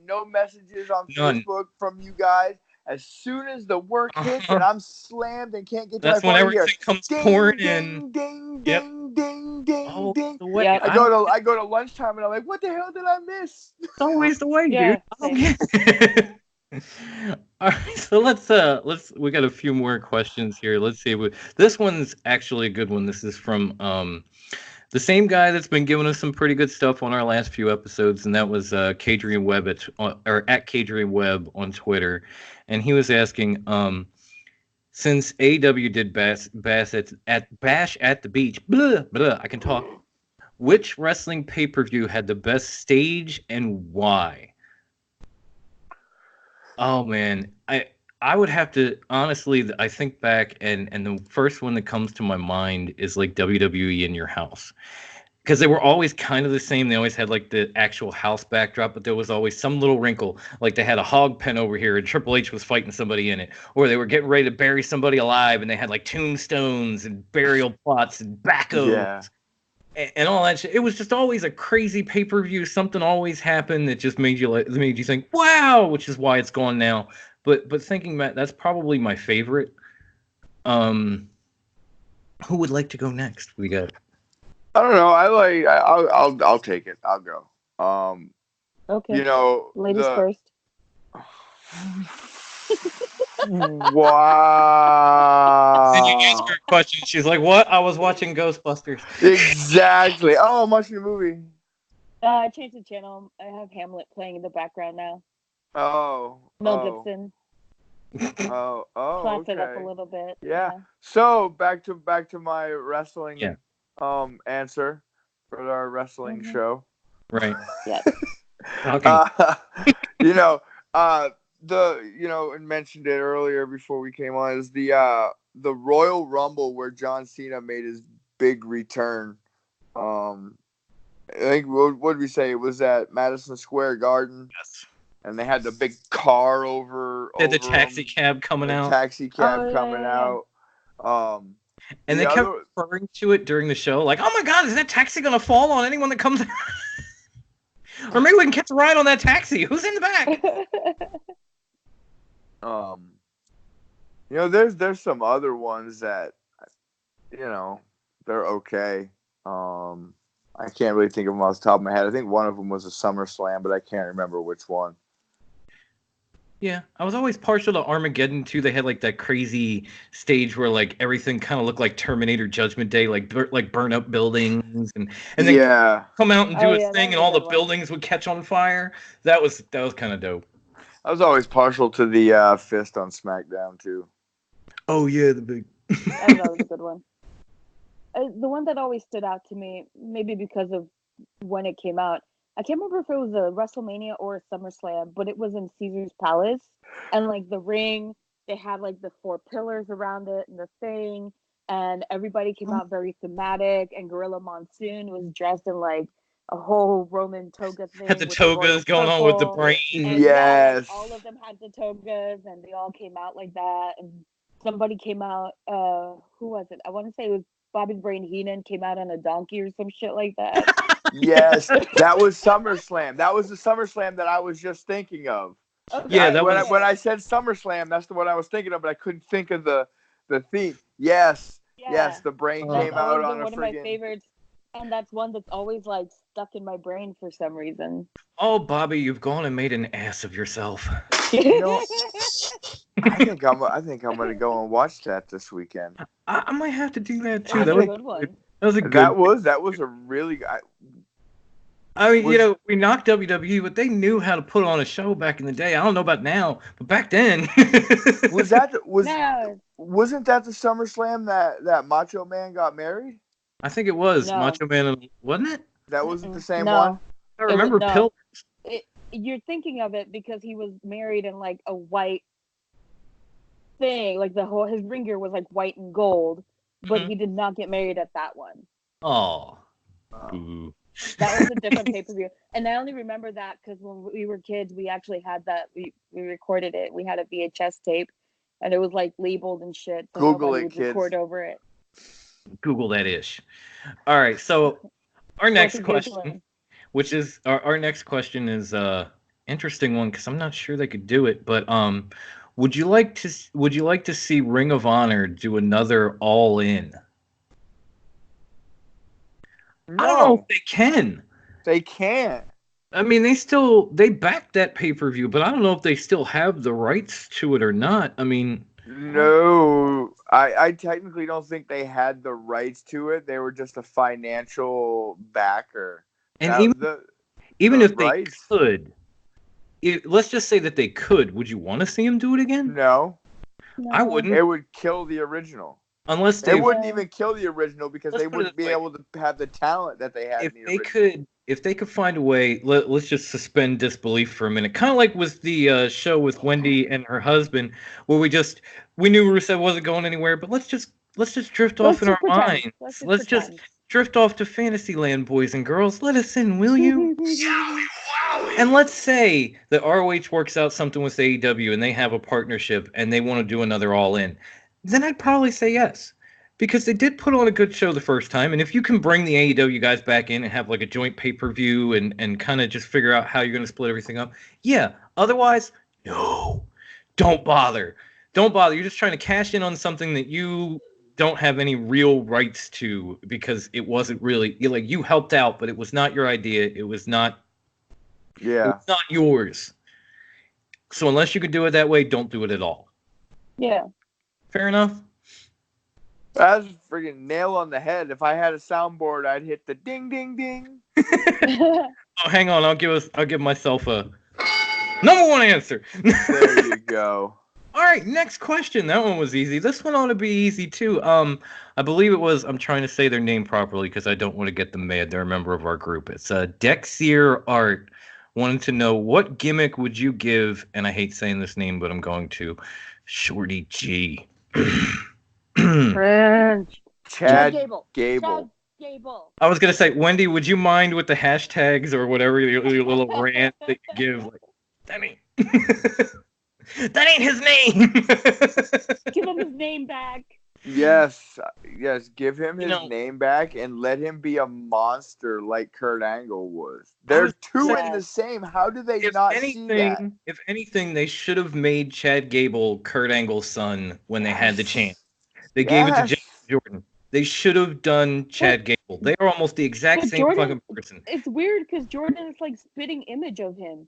Speaker 1: no messages on Facebook from you guys. As soon as the work hits and I'm slammed and can't get to my phone,
Speaker 2: that's when everything comes pouring
Speaker 1: Ding,
Speaker 2: in.
Speaker 1: ding, ding, ding, ding, ding.
Speaker 2: Yep.
Speaker 1: I go to lunchtime and I'm like, what the hell did I miss?
Speaker 2: It's always the way, dude. All right, so we got a few more questions here. Let's see. This one's actually a good one. This is from the same guy that's been giving us some pretty good stuff on our last few episodes, and that was Kadrian Webb at Kadrian Webb on Twitter, and he was asking, since AEW did Bash at the Beach, I can talk. Which wrestling pay-per-view had the best stage and why? Oh man, I would have to honestly. I think back, and the first one that comes to my mind is like WWE in Your House, because they were always kind of the same. They always had like the actual house backdrop, but there was always some little wrinkle. Like they had a hog pen over here, and Triple H was fighting somebody in it, or they were getting ready to bury somebody alive, and they had like tombstones and burial plots and backos. And all that shit. It was just always a crazy pay-per-view. Something always happened that just made you think, wow, which is why it's gone now. But thinking back, that's probably my favorite. Who would like to go next? We got.
Speaker 1: I don't know. I'll take it. I'll go.
Speaker 3: Okay.
Speaker 1: You know,
Speaker 3: ladies first.
Speaker 1: Wow.
Speaker 2: Then you ask her a question. She's like, "What? I was watching Ghostbusters."
Speaker 1: Exactly. Oh, I'm watching the movie.
Speaker 3: I changed the channel. I have Hamlet playing in the background now. Mel Gibson. Class it up a little bit.
Speaker 1: Yeah. So back to my wrestling answer for our wrestling show.
Speaker 2: Right.
Speaker 3: Yeah.
Speaker 1: And mentioned it earlier before we came on, is the Royal Rumble where John Cena made his big return. I think what did we say? It was at Madison Square Garden.
Speaker 2: Yes.
Speaker 1: And they had the big car over.
Speaker 2: They had the taxi cab coming out. And they kept referring to it during the show, like, "Oh my God, is that taxi gonna fall on anyone that comes out?" Or maybe we can catch a ride on that taxi. Who's in the back?
Speaker 1: There's some other ones that, they're okay. I can't really think of them off the top of my head. I think one of them was a SummerSlam, but I can't remember which one.
Speaker 2: Yeah, I was always partial to Armageddon too. They had like that crazy stage where like everything kind of looked like Terminator Judgment Day, like burn up buildings, and then come out and do its thing, and all the buildings would catch on fire. That was kind of dope.
Speaker 1: I was always partial to the fist on SmackDown too.
Speaker 2: Oh yeah, the big.
Speaker 3: That was a good one. The one that always stood out to me, maybe because of when it came out, I can't remember if it was a WrestleMania or a SummerSlam, but it was in Caesar's Palace. And like the ring, they had like the 4 pillars around it and the thing. And everybody came out very thematic. And Gorilla Monsoon was dressed in like a whole Roman toga thing.
Speaker 2: Had the togas going on with the brain.
Speaker 3: And
Speaker 1: yes.
Speaker 3: All of them had the togas and they all came out like that. And somebody came out, who was it? I want to say it was Bobby the Brain Heenan came out on a donkey or some shit like that.
Speaker 1: Yes, that was SummerSlam. That was the SummerSlam that I was just thinking of.
Speaker 3: Okay.
Speaker 2: Yeah,
Speaker 1: when I said SummerSlam, that's the one I was thinking of, but I couldn't think of the theme. Yes, the brain came out on a
Speaker 3: one of my favorites, and that's one that's always like stuck in my brain for some reason.
Speaker 2: Oh, Bobby, you've gone and made an ass of yourself.
Speaker 1: You know, I think I'm gonna go and watch that this weekend.
Speaker 2: I might have to do that too.
Speaker 3: That was a good one.
Speaker 2: That was a good.
Speaker 1: That was a really good.
Speaker 2: I mean, we knocked WWE, but they knew how to put on a show back in the day. I don't know about now, but back then.
Speaker 1: Wasn't that the SummerSlam that Macho Man got married?
Speaker 2: I think it was Macho Man, wasn't it?
Speaker 1: That wasn't the same one.
Speaker 2: I remember Pillars.
Speaker 3: You're thinking of it because he was married in like a white thing, like his ring gear was like white and gold, but he did not get married at that one.
Speaker 2: Oh.
Speaker 3: That was a different pay-per-view. And I only remember that because when we were kids, we actually had that. We recorded it. We had a VHS tape, and it was like labeled and shit. So
Speaker 1: Google it,
Speaker 3: would
Speaker 1: kids.
Speaker 3: Record over it.
Speaker 2: Google that ish. All right. So our next question, which is our next question, is interesting one because I'm not sure they could do it. But would you like to see Ring of Honor do another All In?
Speaker 1: No.
Speaker 2: I don't know if they can.
Speaker 1: They can't.
Speaker 2: I mean, they backed that pay-per-view, but I don't know if they still have the rights to it or not. I mean,
Speaker 1: no, I technically don't think they had the rights to it. They were just a financial backer.
Speaker 2: And even if they could, let's just say that they could. Would you want to see them do it again?
Speaker 1: No.
Speaker 2: I wouldn't.
Speaker 1: It would kill the original.
Speaker 2: Unless
Speaker 1: they wouldn't even kill the original because they wouldn't be able to have the talent that they had in the original.
Speaker 2: If they could find a way, let's just suspend disbelief for a minute. Kind of like with the show with Wendy and her husband, where we knew Rusev wasn't going anywhere, but let's just drift off in our minds. Let's just drift off to Fantasyland, boys and girls. Let us in, will you? And let's say that ROH works out something with AEW and they have a partnership and they want to do another All In. Then I'd probably say yes. Because they did put on a good show the first time, and if you can bring the AEW guys back in and have like a joint pay-per-view and kind of just figure out how you're going to split everything up, yeah. Otherwise, no. Don't bother. Don't bother. You're just trying to cash in on something that you don't have any real rights to because it wasn't really, you helped out, but it was not your idea. It was not yours. So unless you could do it that way, don't do it at all.
Speaker 3: Yeah.
Speaker 2: Fair enough.
Speaker 1: That's a freaking nail on the head. If I had a soundboard, I'd hit the ding, ding, ding.
Speaker 2: Oh, hang on. I'll give myself a number one answer.
Speaker 1: There you go.
Speaker 2: All right, next question. That one was easy. This one ought to be easy too. I believe it was. I'm trying to say their name properly because I don't want to get them mad. They're a member of our group. It's Dexier Art. Wanted to know what gimmick would you give? And I hate saying this name, but I'm going to. Shorty G.
Speaker 1: Chad
Speaker 3: Gable.
Speaker 1: Gable.
Speaker 2: I was gonna say, Wendy, would you mind with the hashtags or whatever your little rant that you give? Like, that ain't his name.
Speaker 3: Give him his name back.
Speaker 1: Yes, give him his name back and let him be a monster like Kurt Angle was. They're two in the same. How do they not see that?
Speaker 2: If anything, they should have made Chad Gable Kurt Angle's son when they had the chance. They gave it to James Jordan. they should have done Chad Gable. They are almost the exact
Speaker 3: But
Speaker 2: same
Speaker 3: Jordan,
Speaker 2: fucking person.
Speaker 3: it's weird because Jordan is like spitting image of him.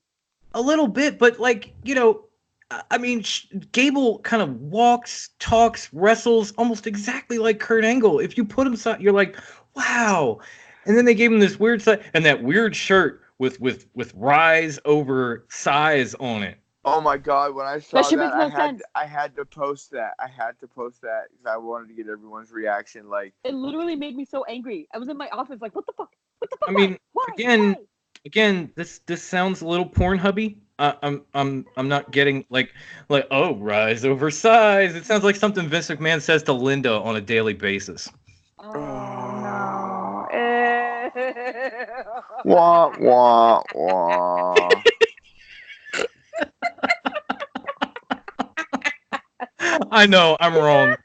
Speaker 2: A little bit, but like, I mean, Gable kind of walks, talks, wrestles almost exactly like Kurt Angle. If you put him, you're like, wow. And then they gave him this weird side and that weird shirt with rise over size on it.
Speaker 1: Oh my god! When I saw
Speaker 3: That shit
Speaker 1: that,
Speaker 3: makes no sense.
Speaker 1: I had to post that. I had to post that because I wanted to get everyone's reaction. Like,
Speaker 3: It literally made me so angry. I was in my office like, what the fuck? What the fuck?
Speaker 2: I mean,
Speaker 3: Why?
Speaker 2: again, this sounds a little Pornhubby. I'm not getting like oh, rise over size. It sounds like something Vince McMahon says to Linda on a daily basis.
Speaker 3: Oh no!
Speaker 1: wah wah wah.
Speaker 2: I know, I'm wrong.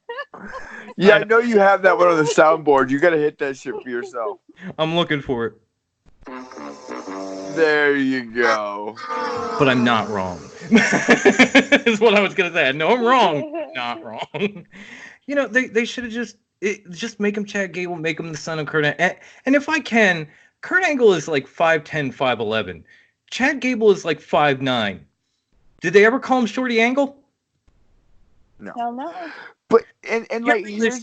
Speaker 1: Yeah, I know you have that one on the soundboard. You gotta hit that shit for yourself.
Speaker 2: I'm looking for it.
Speaker 1: There you go.
Speaker 2: But I'm not wrong. Is what I was gonna say. I know I'm wrong. Not wrong. They should have just make him Chad Gable, make him the son of Kurt Angle. And if I can, Kurt Angle is like 5'10", 5'11". Chad Gable is like 5'9". Did they ever call him Shorty Angle?
Speaker 1: No.
Speaker 3: Hell no.
Speaker 1: But and like here's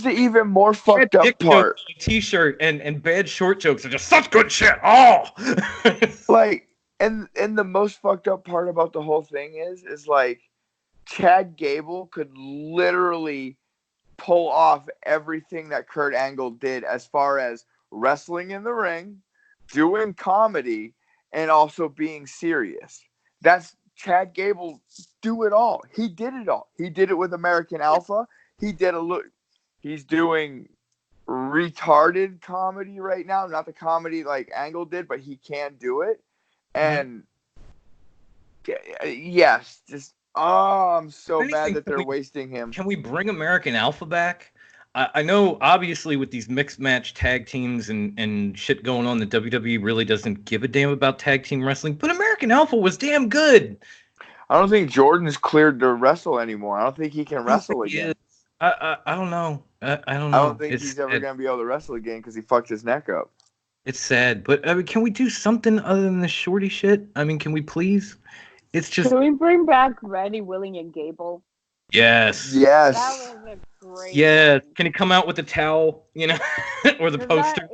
Speaker 1: the even more fucked
Speaker 2: Dick
Speaker 1: up part.
Speaker 2: T-shirt and bad short jokes are just such good shit. Oh,
Speaker 1: like and the most fucked up part about the whole thing is like Chad Gable could literally pull off everything that Kurt Angle did as far as wrestling in the ring, doing comedy, and also being serious. That's Chad Gable do it all. He did it all. He did it with American Alpha. He did he's doing retarded comedy right now. Not the comedy like Angle did, but he can do it. And yes, just I'm so mad that they're wasting him.
Speaker 2: Can we bring American Alpha back? I know, obviously, with these mixed match tag teams and shit going on, the WWE really doesn't give a damn about tag team wrestling. But American Alpha was damn good.
Speaker 1: I don't think Jordan's cleared to wrestle anymore. I don't think he can wrestle again.
Speaker 2: I don't know. I don't know.
Speaker 1: I don't think he's ever going to be able to wrestle again because he fucked his neck up.
Speaker 2: It's sad. But, I mean, can we do something other than the shorty shit? I mean, can we please? It's just...
Speaker 3: Can we bring back Randy, Willing, and Gable?
Speaker 2: Yes.
Speaker 1: Yes.
Speaker 3: That was a great
Speaker 2: Yeah.
Speaker 3: one.
Speaker 2: Can he come out with the towel, or the poster?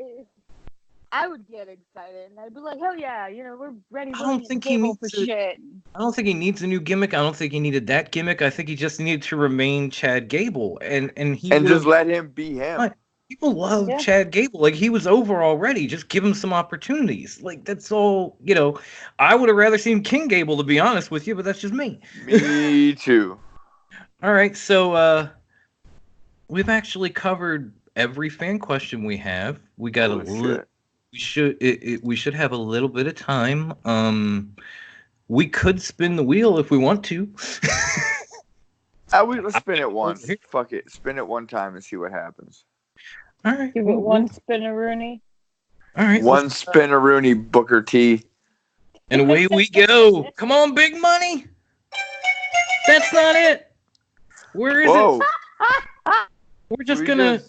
Speaker 3: I would get excited and I'd be like, hell yeah, we're ready.
Speaker 2: I don't think he needs
Speaker 3: for shit.
Speaker 2: I don't think he needs a new gimmick. I don't think he needed that gimmick. I think he just needed to remain Chad Gable and
Speaker 1: just let him be him.
Speaker 2: People love Chad Gable. Like, he was over already. Just give him some opportunities. Like, that's all, I would have rather seen King Gable, to be honest with you, but that's just me.
Speaker 1: Me too.
Speaker 2: All right, so we've actually covered every fan question we have. We got we should have a little bit of time. We could spin the wheel if we want to.
Speaker 1: Let's spin it once. Fuck it. Spin it one time and see what happens.
Speaker 2: All right.
Speaker 3: Give it one spin-a-rooney.
Speaker 2: All right.
Speaker 1: One spin-a-rooney, Booker T.
Speaker 2: And away we go. Come on, big money. That's not it. Where is it? We're just going to...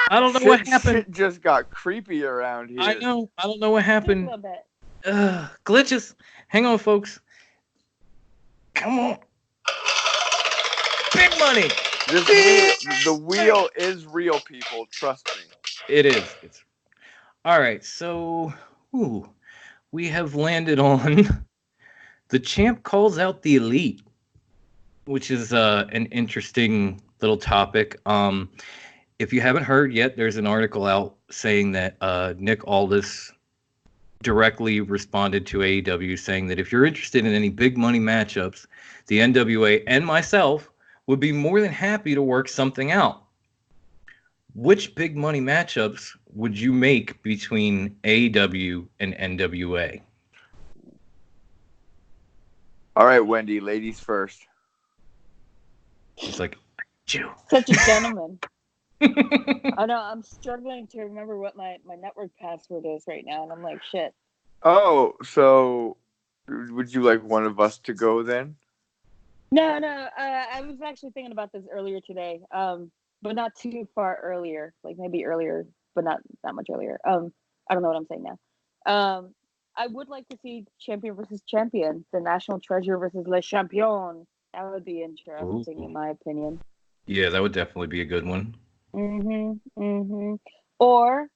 Speaker 2: I don't know what happened.
Speaker 1: Shit just got creepy around here.
Speaker 2: I know. I don't know what happened. Glitches. Hang on, folks. Come on. Big money.
Speaker 1: The wheel is real, people. Trust me.
Speaker 2: It is. All right. So, we have landed on the champ calls out the elite, which is an interesting little topic. If you haven't heard yet, there's an article out saying that Nick Aldis directly responded to AEW saying that if you're interested in any big money matchups, the NWA and myself would be more than happy to work something out. Which big money matchups would you make between AEW and NWA?
Speaker 1: All right, Wendy, ladies first.
Speaker 2: She's like, Jew.
Speaker 3: Such a gentleman. I know, I'm struggling to remember what my network password is right now, and I'm like, shit.
Speaker 1: Oh, so would you like one of us to go then?
Speaker 3: No, I was actually thinking about this earlier today. but not too far earlier. Like maybe earlier, but not that much earlier. I don't know what I'm saying now. I would like to see champion versus champion, the national treasure versus le champion. That would be interesting, in my opinion.
Speaker 2: Yeah, that would definitely be a good one.
Speaker 3: Or,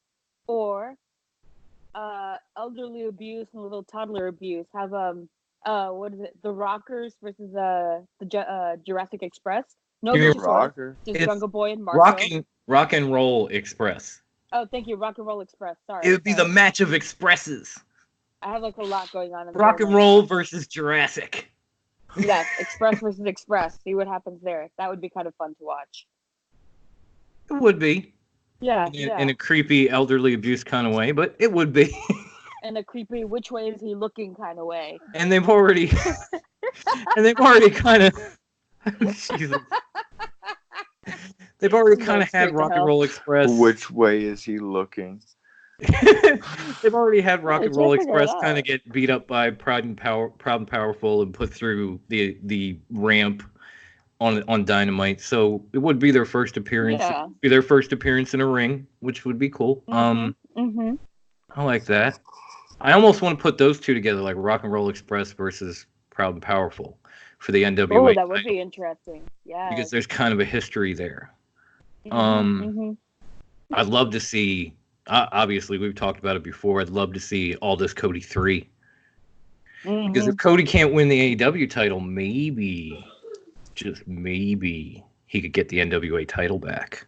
Speaker 3: elderly abuse and little toddler abuse. Have what is it? The Rockers versus the Jurassic Express. No Luchasaurus, just Jungle Boy and Marco.
Speaker 2: Rock and Roll Express.
Speaker 3: Oh, thank you, Rock and Roll Express. Sorry.
Speaker 2: It would be the match of expresses.
Speaker 3: I have like a lot going on.
Speaker 2: Rock and Roll versus Jurassic.
Speaker 3: Yes, Express versus Express. See what happens there. That would be kind of fun to watch.
Speaker 2: It would be.
Speaker 3: Yeah,
Speaker 2: in a creepy elderly abuse kind of way, but it would be.
Speaker 3: In a creepy, which way is he looking kind of way.
Speaker 2: And they've already kind of Jesus. They've already kind of had Rock and Roll Express.
Speaker 1: Which way is he looking?
Speaker 2: They've already had Rock and Roll Express kind of get beat up by Proud and Powerful and put through the ramp on Dynamite. So it would be their first appearance.
Speaker 3: Yeah.
Speaker 2: Be their first appearance in a ring, which would be cool. I like that. I almost want to put those two together, like Rock and Roll Express versus Proud and Powerful for the NWA.
Speaker 3: Oh, that would be interesting. Yeah.
Speaker 2: Because there's kind of a history there. I'd love to see. Obviously, we've talked about it before. I'd love to see Aldous Cody 3. Because if Cody can't win the AEW title, maybe, just maybe, he could get the NWA title back.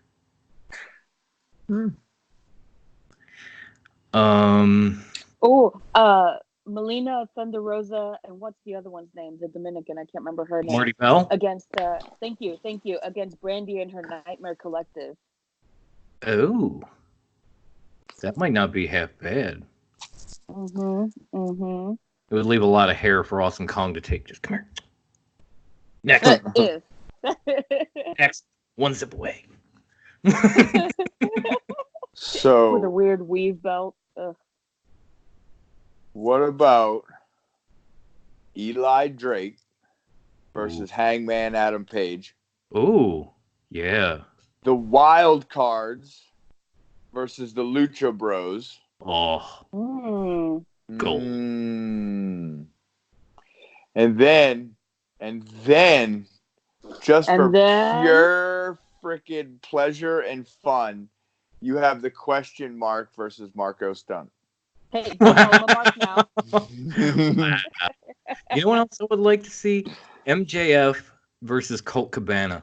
Speaker 3: Melina, Thunder Rosa, and what's the other one's name? The Dominican. I can't remember her name.
Speaker 2: Marty Bell?
Speaker 3: Against, thank you. Against Brandy and her Nightmare Collective.
Speaker 2: Oh. That might not be half bad. It would leave a lot of hair for Awesome Kong to take. Just come here. Next. Next. One zip away.
Speaker 1: So.
Speaker 3: With a weird weave belt. Ugh.
Speaker 1: What about Eli Drake versus Hangman Adam Page?
Speaker 2: Ooh, yeah.
Speaker 1: The Wild Cards versus the Lucha Bros.
Speaker 2: Oh. Goal.
Speaker 1: And then, just for pure freaking pleasure and fun, you have the Question Mark versus Marco Stunt.
Speaker 3: Hey, don't call him a Mark now.
Speaker 2: You know what else I would like to see? MJF versus Colt Cabana.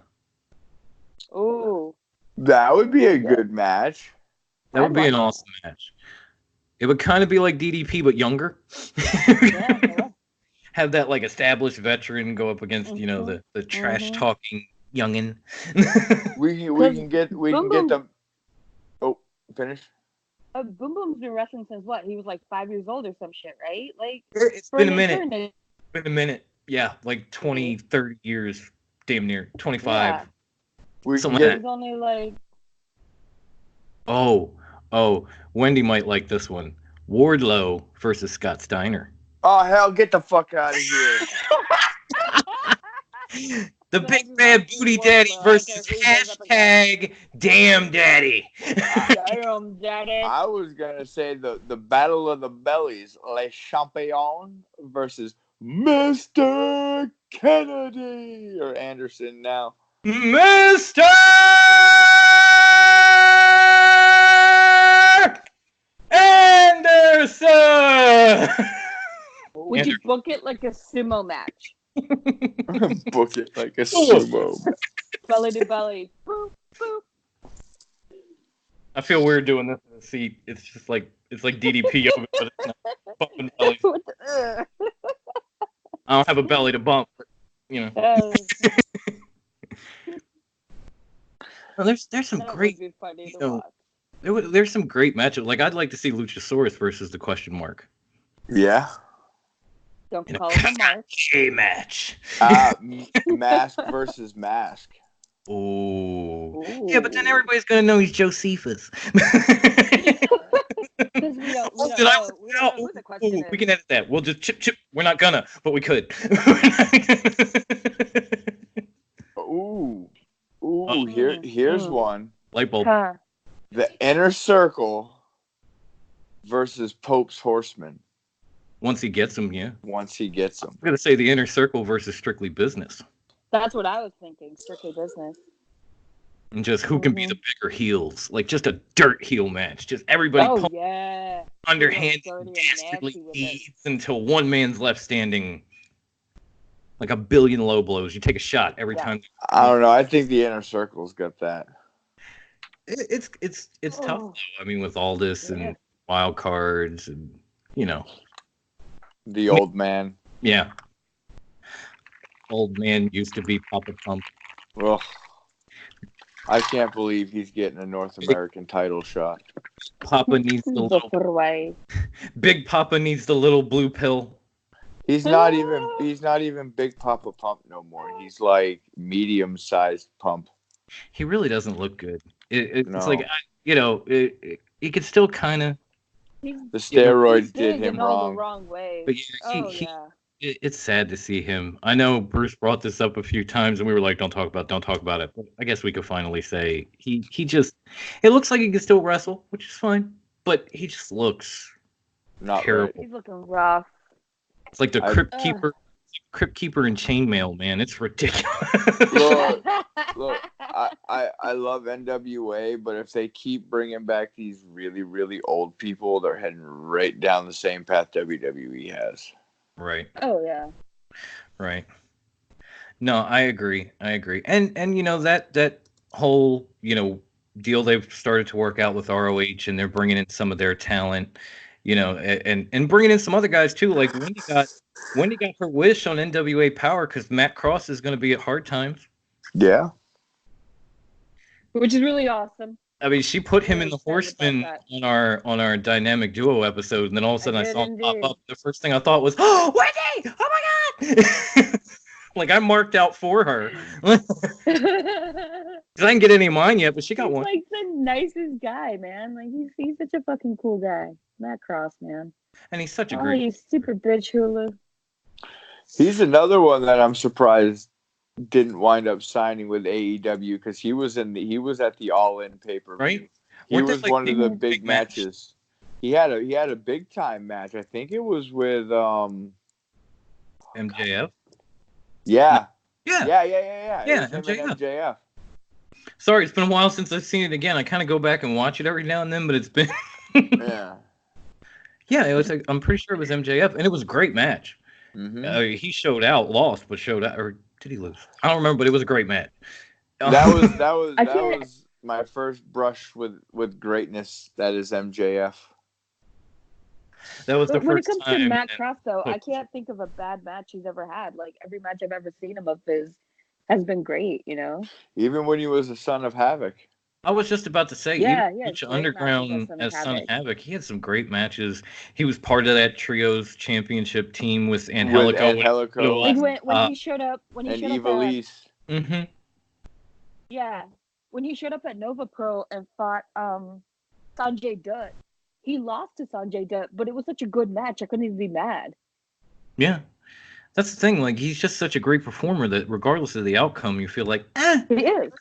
Speaker 3: Ooh.
Speaker 1: That would be a good match.
Speaker 2: That would be an awesome match. It would kind of be like DDP, but younger.
Speaker 3: Yeah.
Speaker 2: Have that like established veteran go up against, the trash talking youngin.
Speaker 1: we can get them. Oh, finish.
Speaker 3: Boom Boom's been wrestling since what? He was like 5 years old or some shit, right? Like
Speaker 2: it's been a minute. It's been a minute. Yeah, like 20, 30 years, damn near 25.
Speaker 3: Yeah.
Speaker 1: He's
Speaker 3: only like.
Speaker 2: Oh, Wendy might like this one. Wardlow versus Scott Steiner.
Speaker 1: Oh hell, get the fuck out of here.
Speaker 2: The big bad booty daddy versus hashtag damn daddy.
Speaker 3: Damn daddy.
Speaker 1: I was gonna say the battle of the bellies, Le Champion versus Mr. Kennedy or Anderson now.
Speaker 2: Mr. Anderson.
Speaker 3: Would you book it like a sumo match?
Speaker 1: Book it like a sumo.
Speaker 3: Belly to belly. Boop, boop.
Speaker 2: I feel weird doing this in the seat. It's just like DDP yoga, but it's not bumping belly. I don't have a belly to bump, but, Well, there's some great. There's some great matchups. Like I'd like to see Luchasaurus versus the Question Mark.
Speaker 1: Yeah.
Speaker 3: Don't call it a Mark.
Speaker 2: A match.
Speaker 1: Mask versus Mask.
Speaker 2: Oh. Yeah, but then everybody's gonna know he's Josephus.
Speaker 3: We
Speaker 2: can edit that. We'll just chip. We're not gonna, but we could.
Speaker 1: Ooh. Here's one.
Speaker 2: Light bulb.
Speaker 3: Huh.
Speaker 1: The Inner Circle versus Pope's Horsemen.
Speaker 2: Once he gets them, yeah.
Speaker 1: Once he gets them.
Speaker 2: I'm gonna say the Inner Circle versus Strictly Business.
Speaker 3: That's what I was thinking. Strictly Business.
Speaker 2: And just who can be the bigger heels. Like just a dirt heel match. Just everybody underhand dastardly heaves until one man's left standing. Like a billion low blows. You take a shot every time.
Speaker 1: I don't know. I think the Inner Circle's got that.
Speaker 2: It's tough though. I mean, with all this and wild cards and
Speaker 1: the old man.
Speaker 2: Yeah. Old man used to be Papa Pump.
Speaker 1: Well, I can't believe he's getting a North American title shot.
Speaker 2: Papa needs the little Big Papa needs the little blue pill.
Speaker 1: He's not even Big Papa Pump no more. He's like medium-sized Pump.
Speaker 2: He really doesn't look good. It's like he could still kind of.
Speaker 1: The steroids did him wrong.
Speaker 3: The wrong way.
Speaker 2: But it's sad to see him. I know Bruce brought this up a few times, and we were like, don't talk about it. But I guess we could finally say he just. It looks like he can still wrestle, which is fine, but he just looks
Speaker 1: not
Speaker 2: terrible.
Speaker 1: Right.
Speaker 3: He's looking rough.
Speaker 2: It's like the Crypt Keeper in chainmail, man. It's ridiculous.
Speaker 1: Look, I love NWA, but if they keep bringing back these really, really old people, they're heading right down the same path WWE has.
Speaker 2: Right.
Speaker 3: Oh yeah.
Speaker 2: Right. No, I agree. And that whole deal they've started to work out with ROH, and they're bringing in some of their talent. And bringing in some other guys too. Like Wendy got her wish on NWA Power because Matt Cross is going to be at Hard Times.
Speaker 1: Yeah,
Speaker 3: which is really awesome.
Speaker 2: I mean, she put him in the Horseman on our Dynamic Duo episode, and then all of a sudden I saw him pop up. The first thing I thought was, "Oh, Wendy! Oh my God!" Like I marked out for her. Because I didn't get any of mine yet, but she got one.
Speaker 3: He's like the nicest guy, man. Like he's such a fucking cool guy. Matt Cross, man.
Speaker 2: And he's such a great.
Speaker 3: He's super bitch hula.
Speaker 1: He's another one that I'm surprised didn't wind up signing with AEW because he was at the All In pay-per-view.
Speaker 2: Right.
Speaker 1: He was one of the big matches. He had a big time match. I think it was with
Speaker 2: MJF.
Speaker 1: Yeah.
Speaker 2: Yeah,
Speaker 1: MJF.
Speaker 2: Sorry, it's been a while since I've seen it again. I kind of go back and watch it every now and then, but it's been.
Speaker 1: Yeah.
Speaker 2: Yeah, it was. I'm pretty sure it was MJF, and it was a great match.
Speaker 1: Mm-hmm.
Speaker 2: He showed out, lost, but showed out, or did he lose? I don't remember, but it was a great match.
Speaker 1: That was my first brush with greatness. That is MJF.
Speaker 2: That was the first time.
Speaker 3: When it comes to Matt Cross, though, I can't think of a bad match he's ever had. Like every match I've ever seen him of his has been great.
Speaker 1: Even when he was a Son of Havoc.
Speaker 2: I was just about to say, Underground as Son of Havoc, he had some great matches. He was part of that Trios Championship team with Angelico.
Speaker 3: Like when he showed up,
Speaker 1: and Ivelisse.
Speaker 2: Mm-hmm.
Speaker 3: Yeah, when he showed up at Nova Pro and fought Sanjay Dutt, he lost to Sanjay Dutt, but it was such a good match. I couldn't even be mad.
Speaker 2: Yeah. That's the thing. Like, he's just such a great performer that regardless of the outcome, you feel like,
Speaker 3: He is.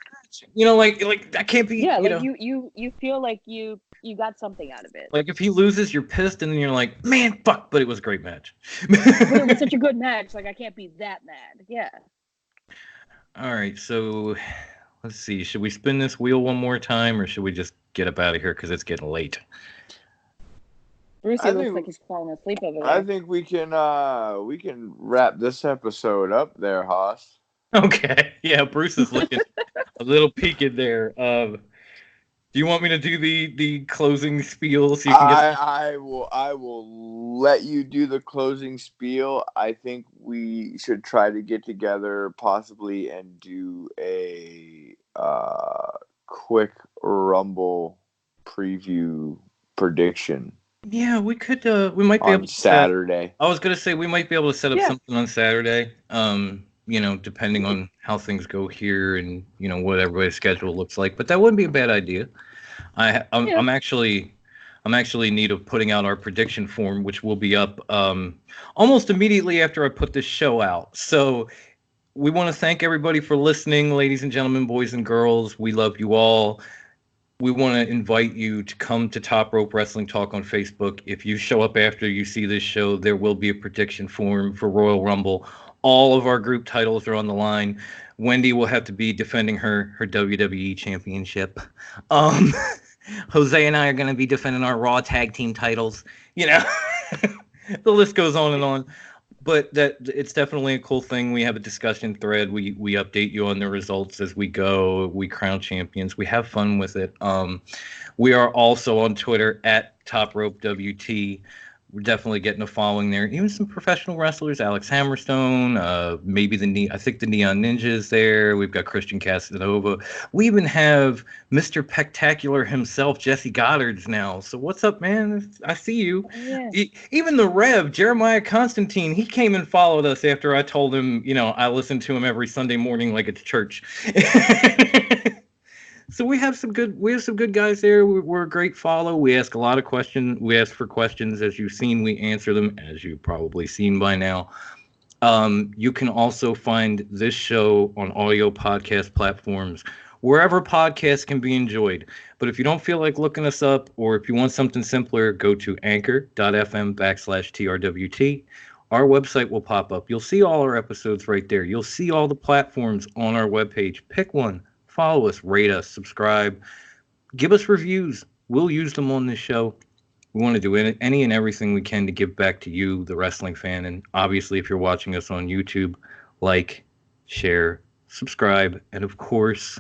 Speaker 2: Like that can't be.
Speaker 3: Yeah, you feel like you got something out of it.
Speaker 2: Like if he loses, you're pissed, and then you're like, man, fuck. But it was a great match.
Speaker 3: But it was such a good match. Like I can't be that mad. Yeah.
Speaker 2: All right, so let's see. Should we spin this wheel one more time, or should we just get up out of here because it's getting late?
Speaker 3: Brucey looks like he's falling asleep over there.
Speaker 1: I think we can wrap this episode up there, Haas.
Speaker 2: Okay. Yeah, Bruce is looking a little peaked there. Do you want me to do the closing spiel so you can get
Speaker 1: I will let you do the closing spiel. I think we should try to get together possibly and do a quick Rumble preview prediction.
Speaker 2: Yeah, we could we might be able to
Speaker 1: Saturday.
Speaker 2: I was gonna say we might be able to set up something on Saturday. Depending on how things go here and what everybody's schedule looks like, but that wouldn't be a bad idea. I'm actually in need of putting out our prediction form, which will be up almost immediately after I put this show out. So we want to thank everybody for listening, ladies and gentlemen, boys and girls. We love you all. We want to invite you to come to Top Rope Wrestling Talk on Facebook. If you show up after you see this show, there will be a prediction form for Royal Rumble. All of our group titles are on the line. Wendy will have to be defending her WWE championship. Jose and I are going to be defending our Raw tag team titles. You know, the list goes on and on. But that it's definitely a cool thing. We have a discussion thread. We update you on the results as we go. We crown champions. We have fun with it. We are also on Twitter at TopRopeWT. We're definitely getting a following there. Even some professional wrestlers, Alex Hammerstone, maybe I think the Neon Ninja is there. We've got Christian Casanova. We even have Mr. Pectacular himself, Jesse Goddard's now. So what's up, man? I see you.
Speaker 3: Yeah.
Speaker 2: Even the Rev, Jeremiah Constantine, he came and followed us after I told him, I listen to him every Sunday morning like it's church. So we have some good guys there. We're a great follow. We ask a lot of questions. We ask for questions. As you've seen, we answer them, as you've probably seen by now. You can also find this show on audio podcast platforms, wherever podcasts can be enjoyed. But if you don't feel like looking us up, or if you want something simpler, go to anchor.fm/TRWT. Our website will pop up. You'll see all our episodes right there. You'll see all the platforms on our webpage. Pick one. Follow us, rate us, subscribe, give us reviews. We'll use them on this show. We want to do any and everything we can to give back to you, the wrestling fan. And obviously, if you're watching us on YouTube, like, share, subscribe, and of course,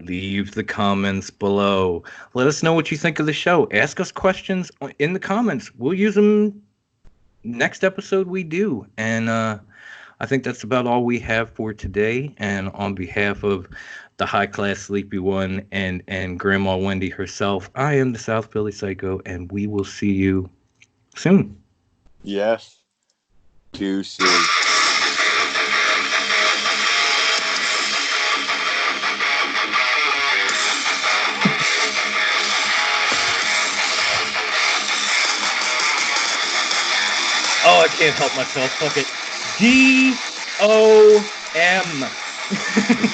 Speaker 2: leave the comments below. Let us know what you think of the show. Ask us questions in the comments. We'll use them next episode we do. And I think that's about all we have for today. And on behalf of the high-class Sleepy One and Grandma Wendy herself, I am the South Philly Psycho, and we will see you soon.
Speaker 1: Yes. Deuces.
Speaker 2: Oh, I can't help myself. Fuck it. DOM.